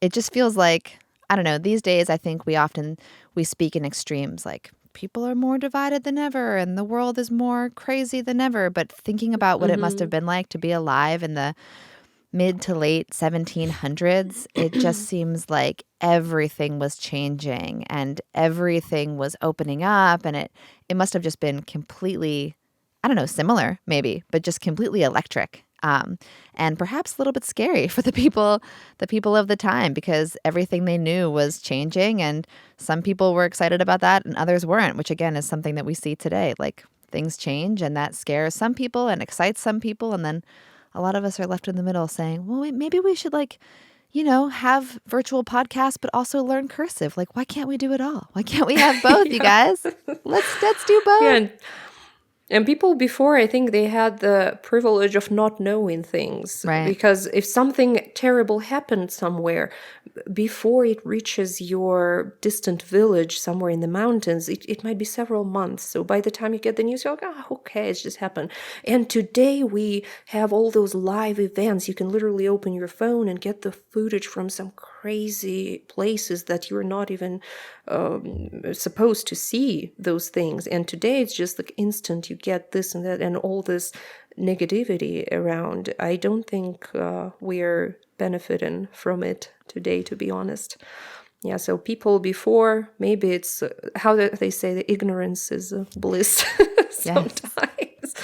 It just feels like, I don't know, these days I think we speak in extremes, like people are more divided than ever and the world is more crazy than ever. But thinking about what it must have been like to be alive in the mid to late 1700s, it just seems like everything was changing and everything was opening up, and it must have just been completely, I don't know, similar maybe, but just completely electric. And perhaps a little bit scary for the people of the time, because everything they knew was changing, and some people were excited about that and others weren't, which again is something that we see today. Like, things change and that scares some people and excites some people, and then a lot of us are left in the middle saying, well, wait, maybe we should have virtual podcasts, but also learn cursive. Like, why can't we do it all? Why can't we have both, you guys? Let's do both. Yeah, and people before, I think they had the privilege of not knowing things. Right. Because if something terrible happened somewhere, before it reaches your distant village somewhere in the mountains, it might be several months. So by the time you get the news, you're like, okay, it's just happened. And today we have all those live events. You can literally open your phone and get the footage from some crazy places that you're not even supposed to see those things. And today it's just like instant. You get this and that and all this negativity around. I don't think we're benefiting from it today, to be honest. Yeah, so people before, maybe it's how they say, the ignorance is bliss sometimes.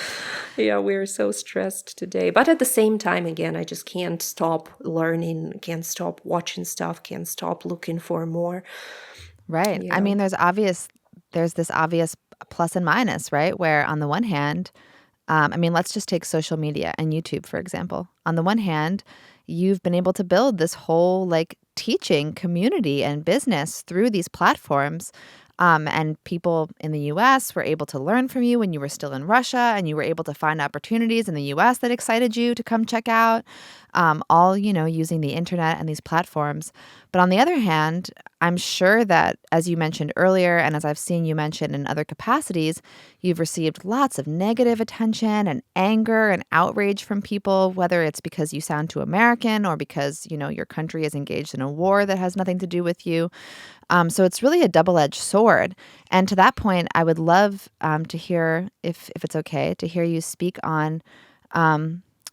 Yeah, we're so stressed today. But at the same time, again, I just can't stop learning, can't stop watching stuff, can't stop looking for more. Right. Yeah. I mean, there's this obvious plus and minus, right? Where on the one hand, I mean, let's just take social media and YouTube, for example. On the one hand, you've been able to build this whole teaching community and business through these platforms. And people in the U.S. were able to learn from you when you were still in Russia, and you were able to find opportunities in the U.S. that excited you to come check out, all, using the internet and these platforms. But on the other hand, I'm sure that, as you mentioned earlier, and as I've seen you mention in other capacities, you've received lots of negative attention and anger and outrage from people, whether it's because you sound too American or because, your country is engaged in a war that has nothing to do with you. So it's really a double-edged sword. And to that point, I would love to hear, if it's okay, to hear you speak on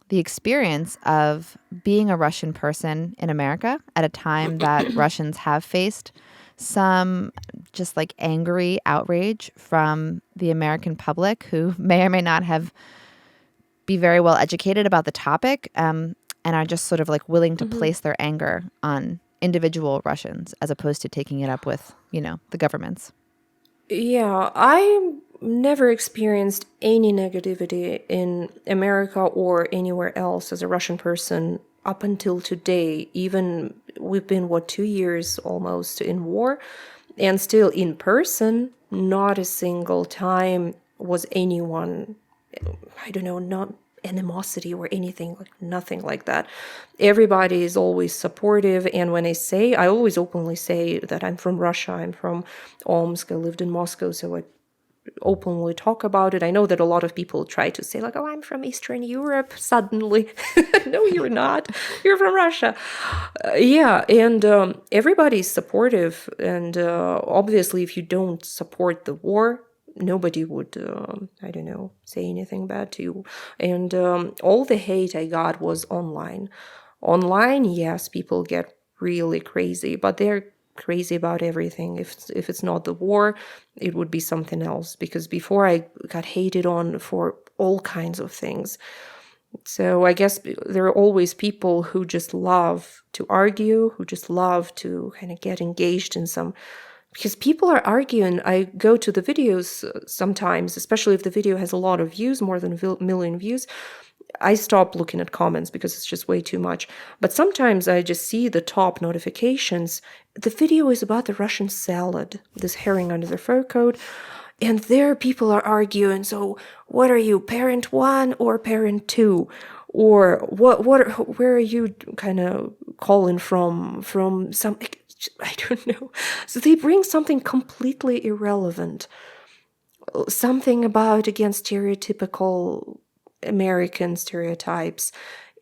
the experience of being a Russian person in America at a time that Russians have faced some just angry outrage from the American public, who may or may not be very well educated about the topic, and are just sort of willing to place their anger on individual Russians as opposed to taking it up with, the governments. Yeah, I never experienced any negativity in America or anywhere else as a Russian person up until today. Even we've been, 2 years almost in war, and still in person, not a single time was anyone, I don't know, not animosity or anything, nothing like that. Everybody is always supportive. And when I always openly say that I'm from Russia, I'm from Omsk, I lived in Moscow, so I openly talk about it. I know that a lot of people try to say oh, I'm from Eastern Europe suddenly. No, you're not. You're from Russia. Yeah, and everybody's supportive. And obviously, if you don't support the war, nobody would, say anything bad to you. And all the hate I got was online. Online, yes, people get really crazy, but they're crazy about everything. If it's not the war, it would be something else. Because before, I got hated on for all kinds of things. So I guess there are always people who just love to argue, who just love to kind of get engaged in some. Because people are arguing. I go to the videos sometimes, especially if the video has a lot of views, more than a million views. I stop looking at comments because it's just way too much. But sometimes I just see the top notifications. The video is about the Russian salad, this herring under the fur coat. And there people are arguing. So what are you, parent 1 or parent 2? Or where are you kind of calling from some, I don't know. So they bring something completely irrelevant, something about, again, stereotypical American stereotypes,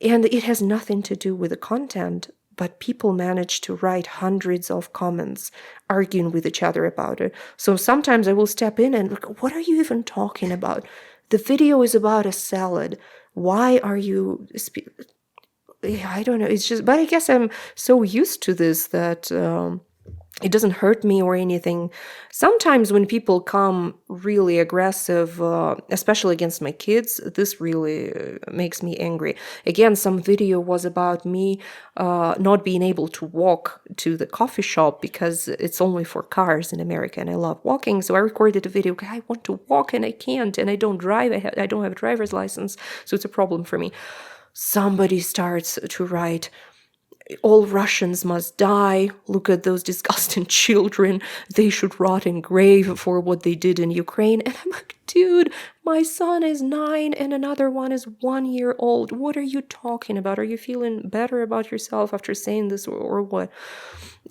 and it has nothing to do with the content, but people manage to write hundreds of comments arguing with each other about it. So sometimes I will step in and look, what are you even talking about? The video is about a salad. Why are you I don't know. It's just, but I guess I'm so used to this that it doesn't hurt me or anything. Sometimes when people come really aggressive, especially against my kids, this really makes me angry. Again, some video was about me not being able to walk to the coffee shop because it's only for cars in America, and I love walking. So I recorded a video. Okay, I want to walk and I can't, and I don't drive. I don't have a driver's license, so it's a problem for me. Somebody starts to write, all Russians must die. Look at those disgusting children. They should rot in grave for what they did in Ukraine. And I'm like, dude, my son is 9 and another one is 1 year old. What are you talking about? Are you feeling better about yourself after saying this or what?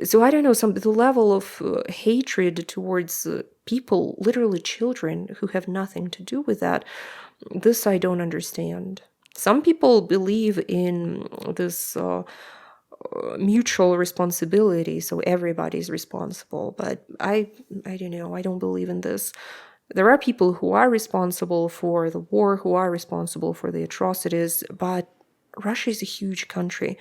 So I don't know, the level of hatred towards people, literally children, who have nothing to do with that. This I don't understand. Some people believe in this mutual responsibility, so everybody's responsible, but I don't know, I don't believe in this. There are people who are responsible for the war, who are responsible for the atrocities, but Russia is a huge country.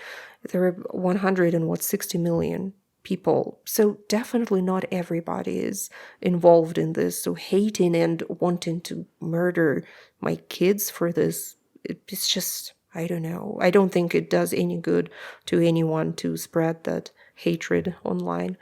There are 160 million people, so definitely not everybody is involved in this. So hating and wanting to murder my kids for this, it's just, I don't know. I don't think it does any good to anyone to spread that hatred online.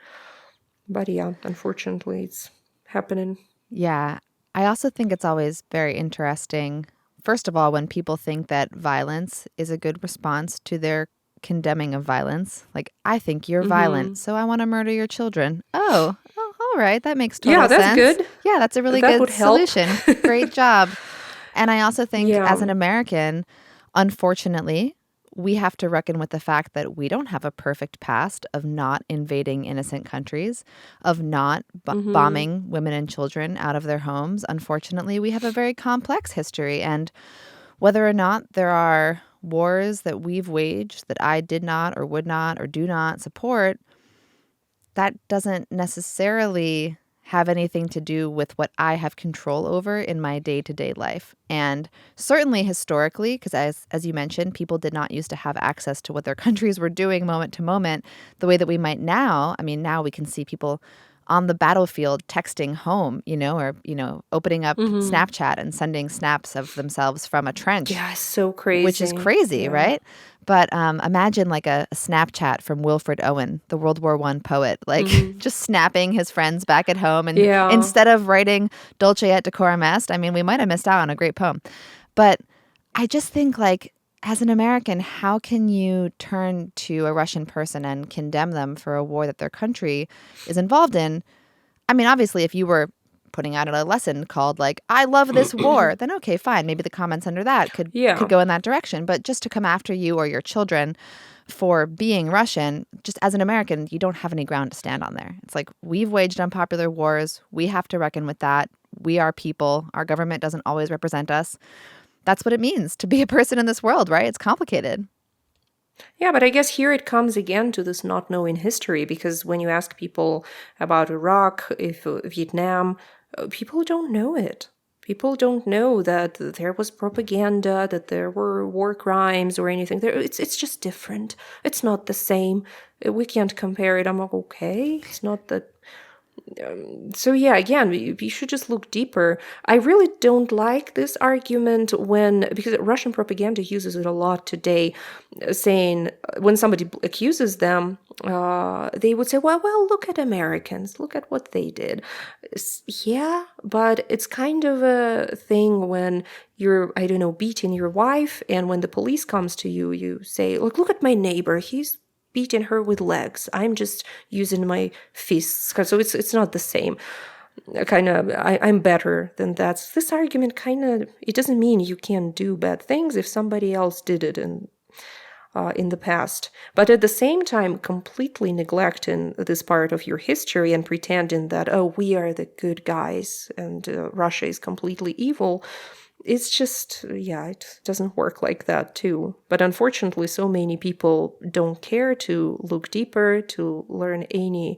But yeah, unfortunately, it's happening. Yeah. I also think it's always very interesting, first of all, when people think that violence is a good response to their condemning of violence. Like, I think you're violent, so I want to murder your children. Oh, all right. That makes total sense. Yeah, that's good. Yeah, that's a really That good would help. solution. Great job. And I also think as an Yeah. American, unfortunately, we have to reckon with the fact that we don't have a perfect past of not invading innocent countries, of not bombing women and children out of their homes. Unfortunately, we have a very complex history. And whether or not there are wars that we've waged that I did not or would not or do not support, that doesn't necessarily have anything to do with what I have control over in my day-to-day life. And certainly historically, because as you mentioned, people did not used to have access to what their countries were doing moment to moment the way that we might now. I mean, now we can see people on the battlefield texting home, or, opening up Snapchat and sending snaps of themselves from a trench. Yeah, it's so crazy. Which is crazy, Yeah. right? But imagine like a Snapchat from Wilfred Owen, the World War I poet, like just snapping his friends back at home. And Yeah. instead of writing Dulce et decorum est, I mean, we might have missed out on a great poem. But I just think, like, as an American, how can you turn to a Russian person and condemn them for a war that their country is involved in? I mean, obviously, if you were putting out a lesson called, like, I love this war, then okay, fine. Maybe the comments under that could go in that direction. But just to come after you or your children for being Russian, just as an American, you don't have any ground to stand on there. It's like, we've waged unpopular wars. We have to reckon with that. We are people. Our government doesn't always represent us. That's what it means to be a person in this world, right? It's complicated. Yeah, but I guess here it comes again to this not knowing history, because when you ask people about Iraq, Vietnam, people don't know it. People don't know that there was propaganda, that there were war crimes or anything. It's just different. It's not the same. We can't compare it. I'm like, okay, it's not that. So yeah, again, we should just look deeper. I really don't like this argument because Russian propaganda uses it a lot today, saying when somebody accuses them, they would say, well, look at Americans, look at what they did. Yeah, but it's kind of a thing when you're, I don't know, beating your wife, and when the police comes to you, you say, look at my neighbor, he's beating her with legs. I'm just using my fists. So it's not the same. I'm better than that. This argument it doesn't mean you can't do bad things if somebody else did it in the past. But at the same time, completely neglecting this part of your history and pretending that, oh, we are the good guys and Russia is completely evil. It's just, it doesn't work like that too. But unfortunately, so many people don't care to look deeper, to learn any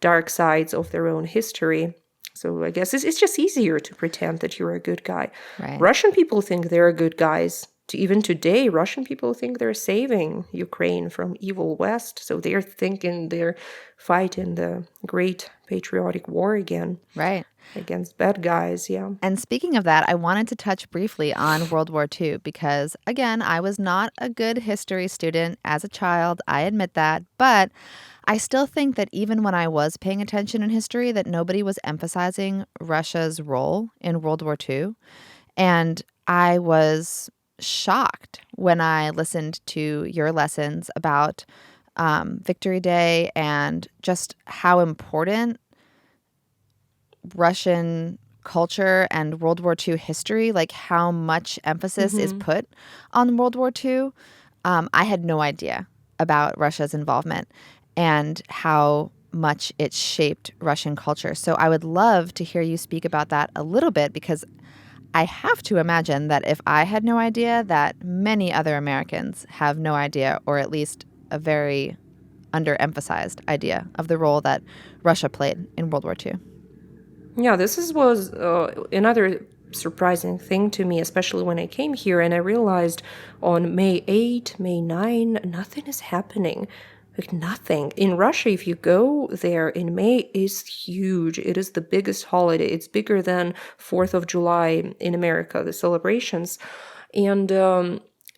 dark sides of their own history. So I guess it's just easier to pretend that you're a good guy. Right. Russian people think they're good guys. Even today, Russian people think they're saving Ukraine from evil West. So they're thinking they're fighting the great patriotic war again. Right. Against bad guys, yeah. And speaking of that, I wanted to touch briefly on World War II because, again, I was not a good history student as a child. I admit that. But I still think that even when I was paying attention in history, that nobody was emphasizing Russia's role in World War II. And I was shocked when I listened to your lessons about Victory Day and just how important Russian culture and World War II history, like how much emphasis is put on World War II. I had no idea about Russia's involvement and how much it shaped Russian culture. So I would love to hear you speak about that a little bit, because I have to imagine that if I had no idea, that many other Americans have no idea, or at least a very underemphasized idea of the role that Russia played in World War II. Yeah, was another surprising thing to me, especially when I came here and I realized on May 8, May 9, nothing is happening. Like nothing. In Russia, if you go there in May, is huge. It is the biggest holiday. It's bigger than 4th of July in America, the celebrations. And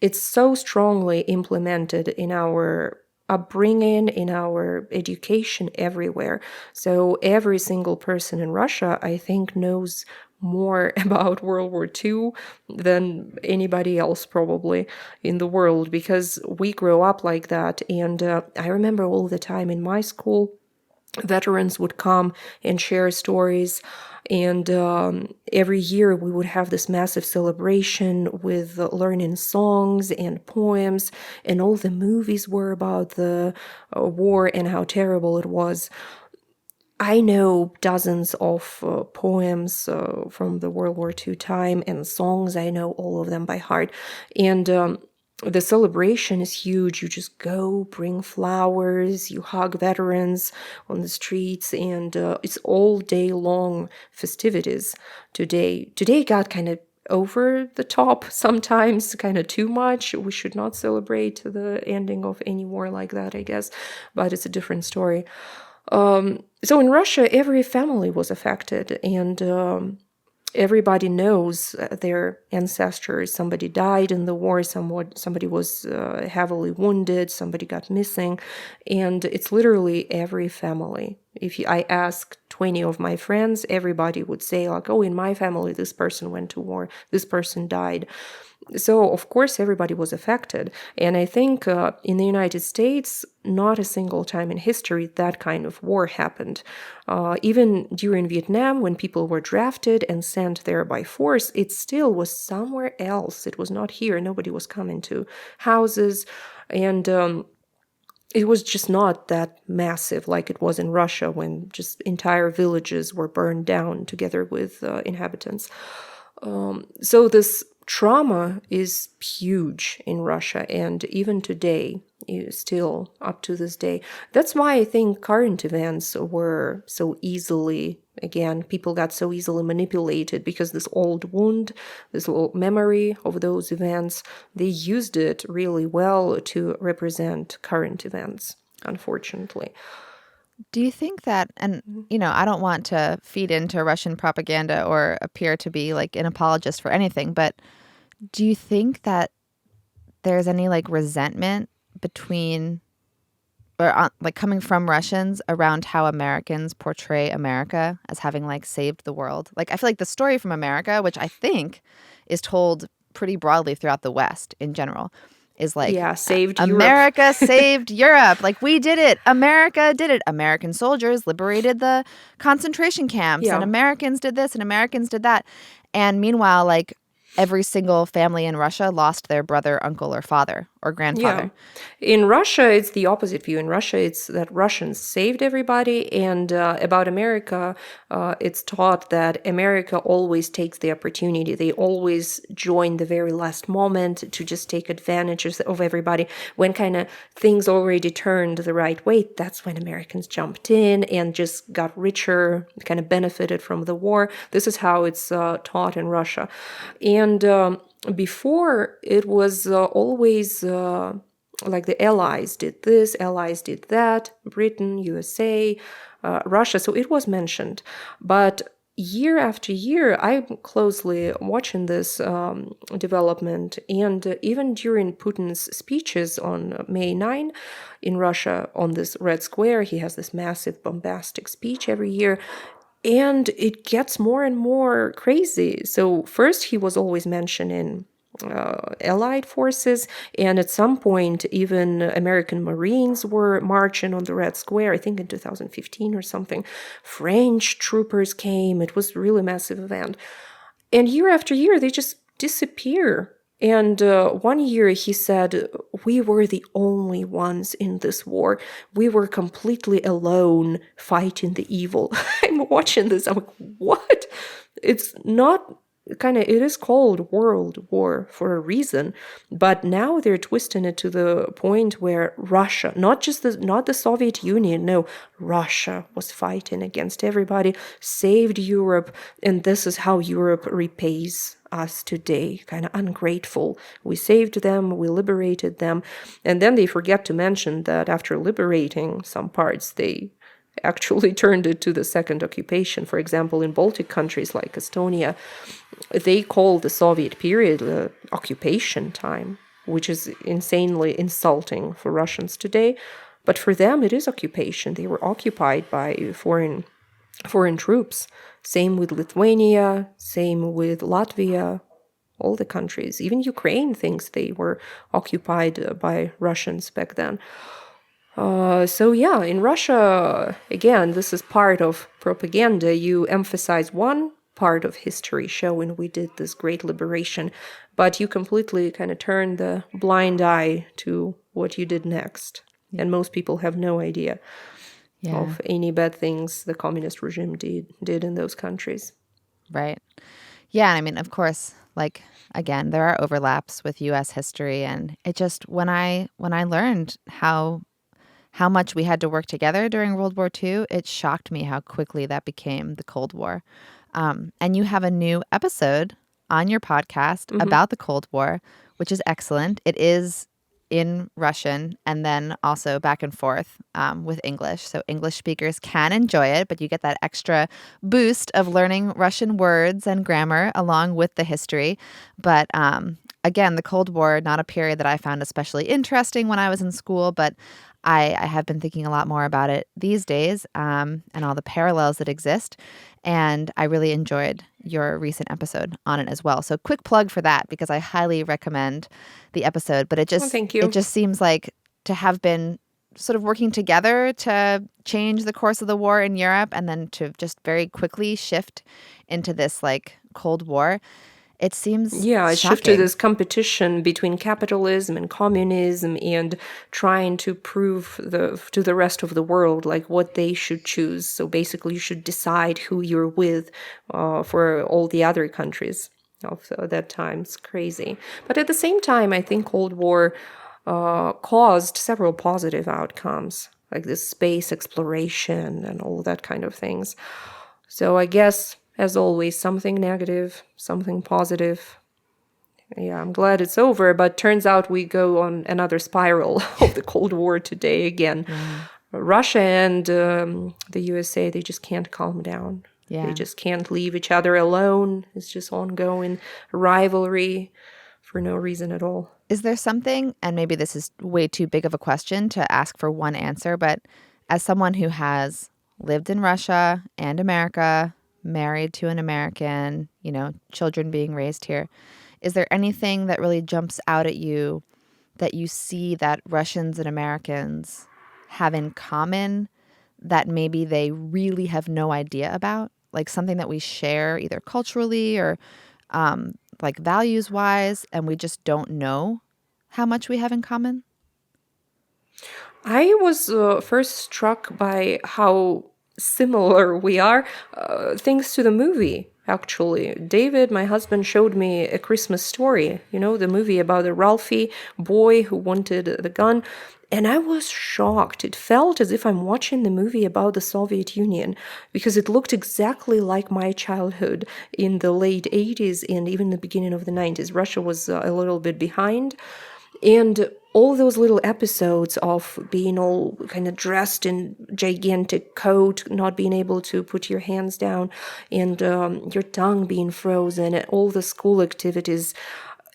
it's so strongly implemented in our upbringing, in our education everywhere. So every single person in Russia, I think, knows more about World War II than anybody else probably in the world, because we grow up like that. And I remember all the time in my school, veterans would come and share stories. And every year we would have this massive celebration with learning songs and poems, and all the movies were about the war and how terrible it was. I know dozens of poems from the World War II time and songs. I know all of them by heart. And the celebration is huge. You just go, bring flowers, you hug veterans on the streets, and it's all day long festivities today. Today got kind of over the top sometimes, kind of too much. We should not celebrate the ending of any war like that, I guess, but it's a different story. So in Russia, every family was affected, and everybody knows their ancestors. Somebody died in the war, somebody was heavily wounded, somebody got missing, and it's literally every family. I ask 20 of my friends, everybody would say, like, oh, in my family, this person went to war, this person died. So, of course, everybody was affected. And I think in the United States, not a single time in history that kind of war happened. Even during Vietnam, when people were drafted and sent there by force, it still was somewhere else. It was not here. Nobody was coming to houses. And it was just not that massive like it was in Russia, when just entire villages were burned down together with inhabitants. So this trauma is huge in Russia, and even today, still up to this day. That's why I think current events were so easily, again, people got so easily manipulated, because this old wound, this old memory of those events, they used it really well to represent current events, unfortunately. Do you think that, and I don't want to feed into Russian propaganda or appear to be like an apologist for anything, but do you think that there's any like resentment between, or like coming from Russians around how Americans portray America as having like saved the world? Like I feel like the story from America, which I think is told pretty broadly throughout the West in general, is like, Yeah, saved Europe. America saved Europe. Like, we did it. America did it. American soldiers liberated the concentration camps, and Yeah. Americans did this and Americans did that. And meanwhile, like, every single family in Russia lost their brother, uncle, or father or grandfather. Yeah. In Russia, it's the opposite view. In Russia, it's that Russians saved everybody. And about America, it's taught that America always takes the opportunity. They always join the very last moment to just take advantage of everybody. When kind of things already turned the right way, that's when Americans jumped in and just got richer, kind of benefited from the war. This is how it's taught in Russia. And before, it was always like the Allies did this, Allies did that, Britain, USA, Russia. So it was mentioned. But year after year, I'm closely watching this development. And even during Putin's speeches on May 9 in Russia on this Red Square, he has this massive bombastic speech every year. And it gets more and more crazy. So first, he was always mentioning Allied forces, and at some point, even American Marines were marching on the Red Square, I think in 2015 or something. French troopers came. It was a really massive event. And year after year, they just disappear. And one year he said, we were the only ones in this war. We were completely alone fighting the evil. I'm watching this. I'm like, what? It's not it is called World War for a reason. But now they're twisting it to the point where Russia, not the Soviet Union, no, Russia was fighting against everybody, saved Europe, and this is how Europe repays us today, kind of ungrateful. We saved them, we liberated them, and then they forget to mention that after liberating some parts, they actually turned it to the second occupation. For example, in Baltic countries like Estonia, they call the Soviet period occupation time, which is insanely insulting for Russians today. But for them, it is occupation. They were occupied by foreign troops. Same with Lithuania, same with Latvia, all the countries. Even Ukraine thinks they were occupied by Russians back then. So yeah, in Russia, again, this is part of propaganda. You emphasize one part of history, showing we did this great liberation, but you completely kind of turn the blind eye to what you did next. Yeah. And most people have no idea of any bad things the communist regime did in those countries. Right. Yeah, I mean, of course, like, again, there are overlaps with U.S. history, and it just, when I learned how much we had to work together during World War II, it shocked me how quickly that became the Cold War. And you have a new episode on your podcast about the Cold War, which is excellent. It is in Russian and then also back and forth with English. So English speakers can enjoy it, but you get that extra boost of learning Russian words and grammar along with the history. But again, the Cold War, not a period that I found especially interesting when I was in school, but I have been thinking a lot more about it these days and all the parallels that exist. And I really enjoyed your recent episode on it as well. So quick plug for that, because I highly recommend the episode. But it thank you. It just seems like to have been sort of working together to change the course of the war in Europe and then to just very quickly shift into this like Cold War. It seems it shocking. shifted this competition between capitalism and communism and trying to prove to the rest of the world like what they should choose. So basically, you should decide who you're with for all the other countries of that time. It's crazy. But at the same time, I think Cold War caused several positive outcomes, like this space exploration and all that kind of things. So I guess, as always, something negative, something positive. Yeah, I'm glad it's over, but turns out we go on another spiral of the Cold War today again. Yeah. Russia and the USA, they just can't calm down. Yeah. They just can't leave each other alone. It's just ongoing rivalry for no reason at all. Is there something, and maybe this is way too big of a question to ask for one answer, but as someone who has lived in Russia and America, married to an American, children being raised here, is there anything that really jumps out at you that you see that Russians and Americans have in common that maybe they really have no idea about? Like something that we share either culturally or like values-wise, and we just don't know how much we have in common? I was first struck by how similar we are, thanks to the movie, actually. David, my husband, showed me A Christmas Story, the movie about the Ralphie boy who wanted the gun. And I was shocked. It felt as if I'm watching the movie about the Soviet Union because it looked exactly like my childhood in the late 80s and even the beginning of the 90s. Russia was a little bit behind. And all those little episodes of being all kind of dressed in gigantic coat, not being able to put your hands down, and your tongue being frozen, and all the school activities,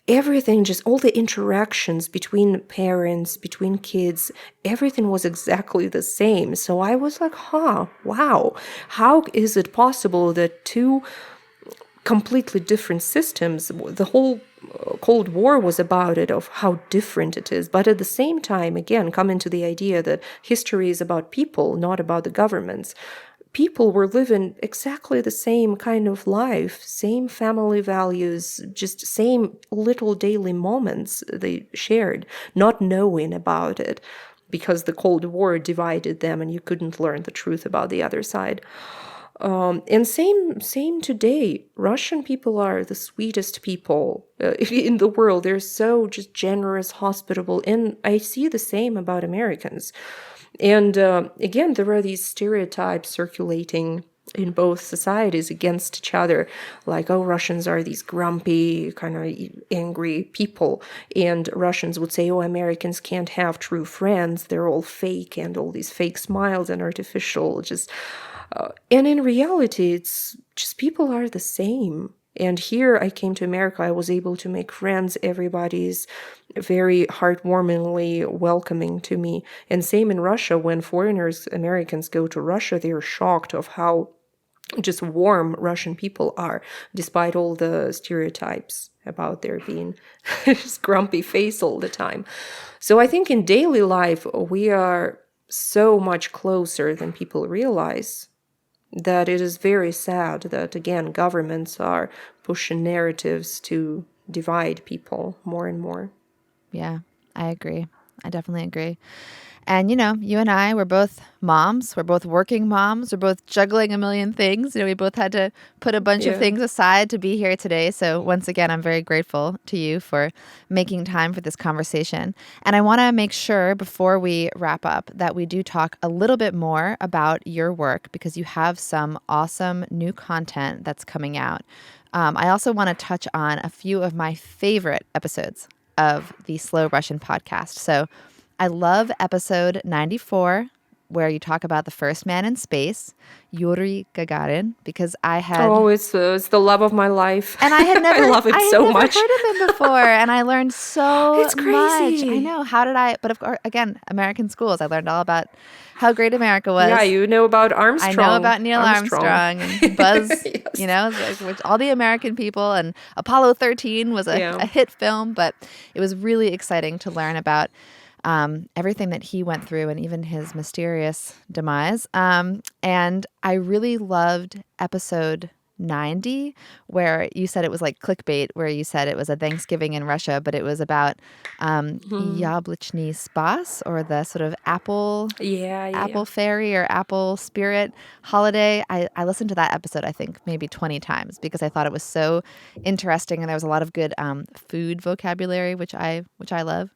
everything, just all the interactions between parents, between kids, everything was exactly the same. So I was like, wow, how is it possible that two completely different systems, the whole Cold War was about it, of how different it is. But at the same time, again, coming to the idea that history is about people, not about the governments. People were living exactly the same kind of life, same family values, just same little daily moments they shared, not knowing about it because the Cold War divided them and you couldn't learn the truth about the other side. And same today. Russian people are the sweetest people in the world. They're so just generous, hospitable, and I see the same about Americans. And again, there are these stereotypes circulating in both societies against each other, like, oh, Russians are these grumpy, kind of angry people, and Russians would say, oh, Americans can't have true friends, they're all fake, and all these fake smiles and artificial, just and in reality, it's just people are the same. And here I came to America, I was able to make friends. Everybody's very heartwarmingly welcoming to me. And same in Russia, when foreigners, Americans go to Russia, they're shocked of how just warm Russian people are, despite all the stereotypes about their being just grumpy face all the time. So I think in daily life, we are so much closer than people realize, that it is very sad that, again, governments are pushing narratives to divide people more and more. Yeah, I agree. I definitely agree. And, you and I, we're both moms. We're both working moms. We're both juggling a million things. We both had to put a bunch of things aside to be here today. So once again, I'm very grateful to you for making time for this conversation. And I want to make sure before we wrap up that we do talk a little bit more about your work, because you have some awesome new content that's coming out. I also want to touch on a few of my favorite episodes of the Slow Russian podcast. So I love episode 94, where you talk about the first man in space, Yuri Gagarin, because I had... Oh, it's the love of my life. And I had never, I love it so much. heard of him before, and I learned so it's crazy. much. I know. How did I... But of course, again, American schools, I learned all about how great America was. Yeah, you know about Armstrong. I know about Neil Armstrong and Buzz, yes. Which all the American people, and Apollo 13 was a hit film, but it was really exciting to learn about everything that he went through and even his mysterious demise. And I really loved episode 90, where you said it was like clickbait, where you said it was a Thanksgiving in Russia, but it was about Yablочный Spas, or the sort of apple fairy or apple spirit holiday. I listened to that episode, I think, maybe 20 times, because I thought it was so interesting, and there was a lot of good food vocabulary, which I love.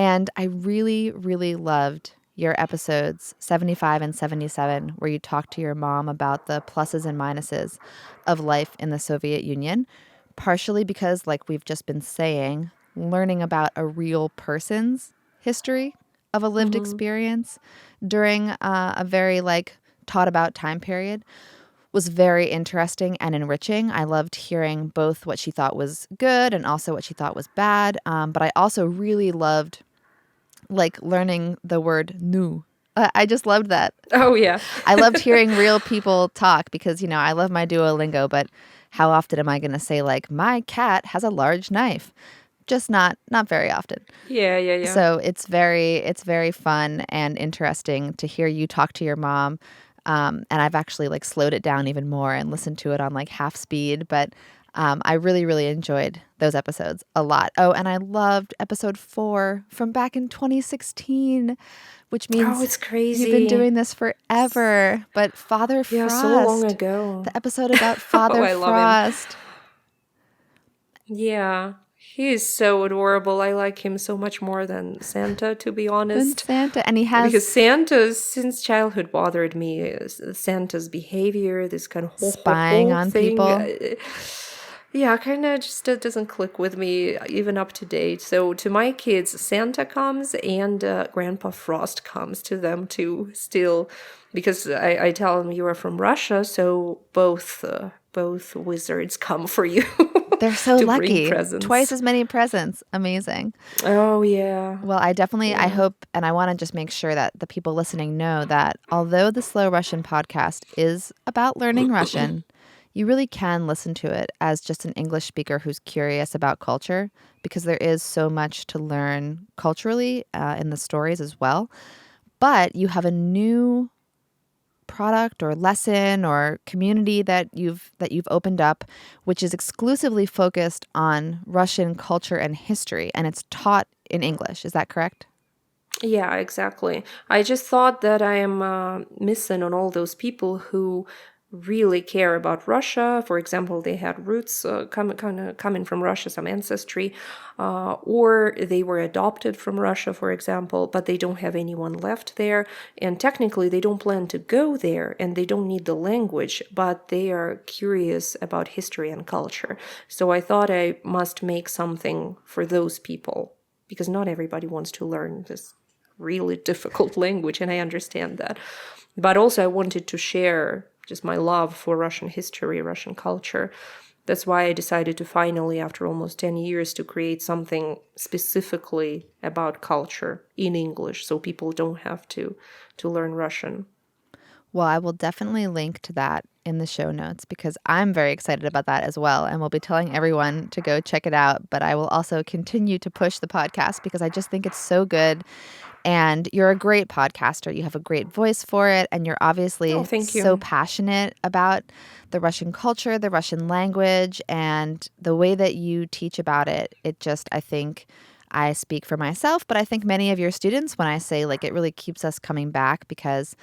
And I really, really loved your episodes 75 and 77, where you talked to your mom about the pluses and minuses of life in the Soviet Union, partially because, like we've just been saying, learning about a real person's history of a lived experience during a very, taught about time period was very interesting and enriching. I loved hearing both what she thought was good and also what she thought was bad. But I also really loved learning the word nu. I just loved that. Oh, yeah. I loved hearing real people talk, because, I love my Duolingo, but how often am I going to say, my cat has a large knife? just not very often. Yeah. So it's very fun and interesting to hear you talk to your mom. And I've actually like slowed it down even more and listened to it on like half speed. But I really enjoyed those episodes a lot. Oh, and I loved episode 4 from back in 2016, which Oh, means it's you've been crazy. doing this forever. But Father Yeah, so long Frost, ago. the episode about Oh, Father I love him. Frost. Yeah, he is so adorable. I like him so much more than Santa, to be Then honest. Santa, and he has Because Santa, since childhood, bothered me. Santa's behavior, this kind of ho ho spying ho on thing. people. Yeah, kind of just doesn't click with me, even up to date. So to my kids, Santa comes and Grandpa Frost comes to them too, still. Because I tell them you are from Russia, so both wizards come for you They're so to bring lucky. Twice presents. as many presents. Amazing. Oh, yeah. Well, I Yeah. hope, and I want to just make sure that the people listening know that although the Slow Russian podcast is about learning Russian, you really can listen to it as just an English speaker who's curious about culture, because there is so much to learn culturally in the stories as well. But you have a new product or lesson or community that you've opened up, which is exclusively focused on Russian culture and history, and it's taught in English. Is that correct? Yeah, exactly. I just thought that I am missing on all those people who really care about Russia. For example, they had roots coming from Russia, some ancestry, or they were adopted from Russia, for example, but they don't have anyone left there. And technically, they don't plan to go there and they don't need the language, but they are curious about history and culture. So I thought I must make something for those people because not everybody wants to learn this really difficult language, and I understand that. But also, I wanted to share just my love for Russian history, Russian culture. That's why I decided to finally, after almost 10 years, to create something specifically about culture in English so people don't have to learn Russian. Well, I will definitely link to that in the show notes because I'm very excited about that as well. And we'll be telling everyone to go check it out. But I will also continue to push the podcast because I just think it's so good. And you're a great podcaster. You have a great voice for it. And you're Oh, obviously thank so you. passionate about the Russian culture, the Russian language, and the way that you teach about it. It just, I think, I speak for myself, but I think many of your students, when I say like it really keeps us coming back because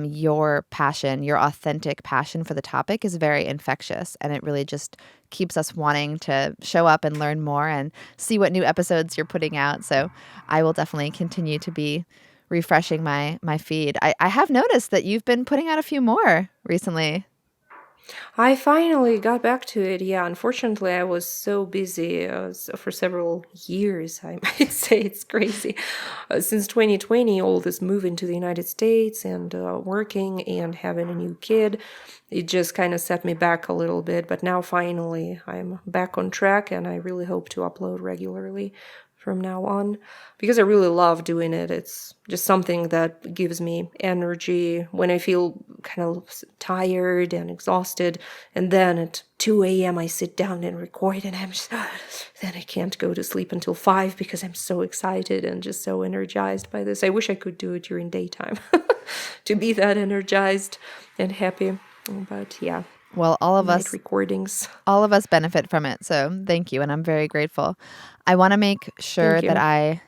your passion, your authentic passion for the topic is very infectious, and it really just keeps us wanting to show up and learn more and see what new episodes you're putting out. So I will definitely continue to be refreshing my feed. I have noticed that you've been putting out a few more recently. I finally got back to it. Yeah, unfortunately, I was so busy for several years. I might say it's crazy. Since 2020, all this moving to the United States and working and having a new kid, it just kind of set me back a little bit. But now finally, I'm back on track and I really hope to upload regularly from now on because I really love doing it. It's just something that gives me energy when I feel kind of tired and exhausted. And then at 2 a.m. I sit down and record, and I'm just, then I can't go to sleep until 5 because I'm so excited and just so energized by this. I wish I could do it during daytime to be that energized and happy. But yeah, Well, night recordings. all of us benefit from it. So thank you. And I'm very grateful. I want to make sure Thank that you. I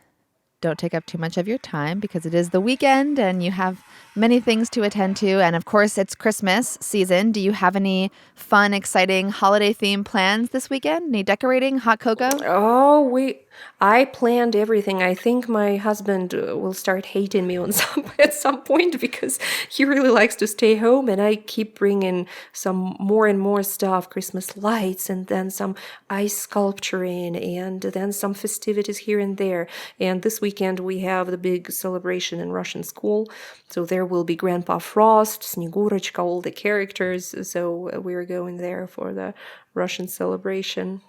don't take up too much of your time because it is the weekend and you have many things to attend to. And of course, it's Christmas season. Do you have any fun, exciting holiday themed plans this weekend? Any decorating, hot cocoa? Oh, I planned everything. I think my husband will start hating me on at some point because he really likes to stay home, and I keep bringing some more and more stuff, Christmas lights, and then some ice sculpturing, and then some festivities here and there. And this weekend we have the big celebration in Russian school, so there will be Grandpa Frost, Snegurочка, all the characters. So we're going there for the Russian celebration.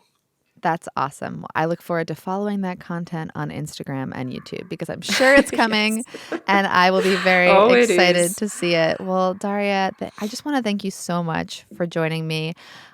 That's awesome. Well, I look forward to following that content on Instagram and YouTube because I'm sure it's coming and I will be very Oh, it excited is. to see it. Well, Daria, I just want to thank you so much for joining me.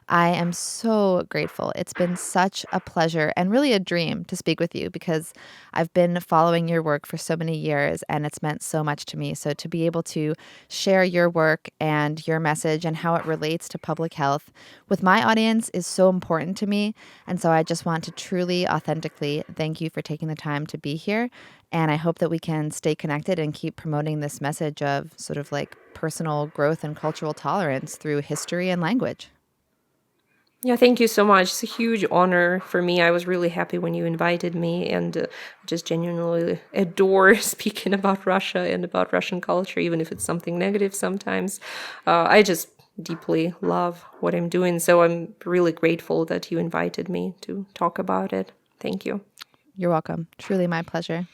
I am so grateful. It's been such a pleasure and really a dream to speak with you because I've been following your work for so many years and it's meant so much to me. So to be able to share your work and your message and how it relates to public health with my audience is so important to me. And so I just want to truly, authentically thank you for taking the time to be here. And I hope that we can stay connected and keep promoting this message of sort of like personal growth and cultural tolerance through history and language. Yeah, thank you so much. It's a huge honor for me. I was really happy when you invited me and just genuinely adore speaking about Russia and about Russian culture, even if it's something negative sometimes. I just deeply love what I'm doing. So I'm really grateful that you invited me to talk about it. Thank you. You're welcome. Truly my pleasure.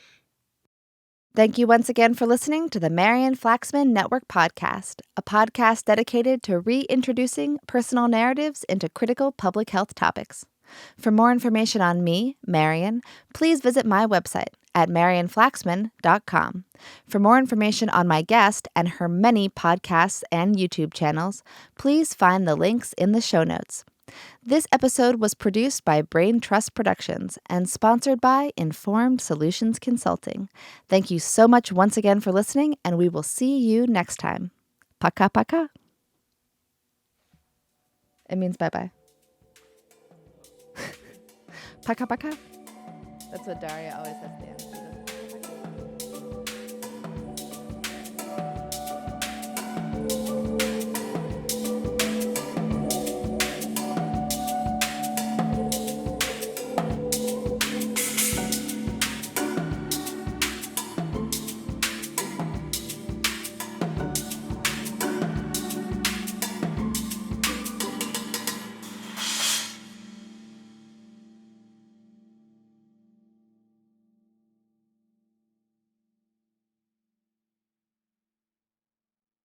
Thank you once again for listening to the Marian Flaxman Network Podcast, a podcast dedicated to reintroducing personal narratives into critical public health topics. For more information on me, Marian, please visit my website at marianflaxman.com. For more information on my guest and her many podcasts and YouTube channels, please find the links in the show notes. This episode was produced by Brain Trust Productions and sponsored by Informed Solutions Consulting. Thank you so much once again for listening, and we will see you next time. Пока-пока. It means bye-bye. Пока-пока. That's what Daria always says at the end.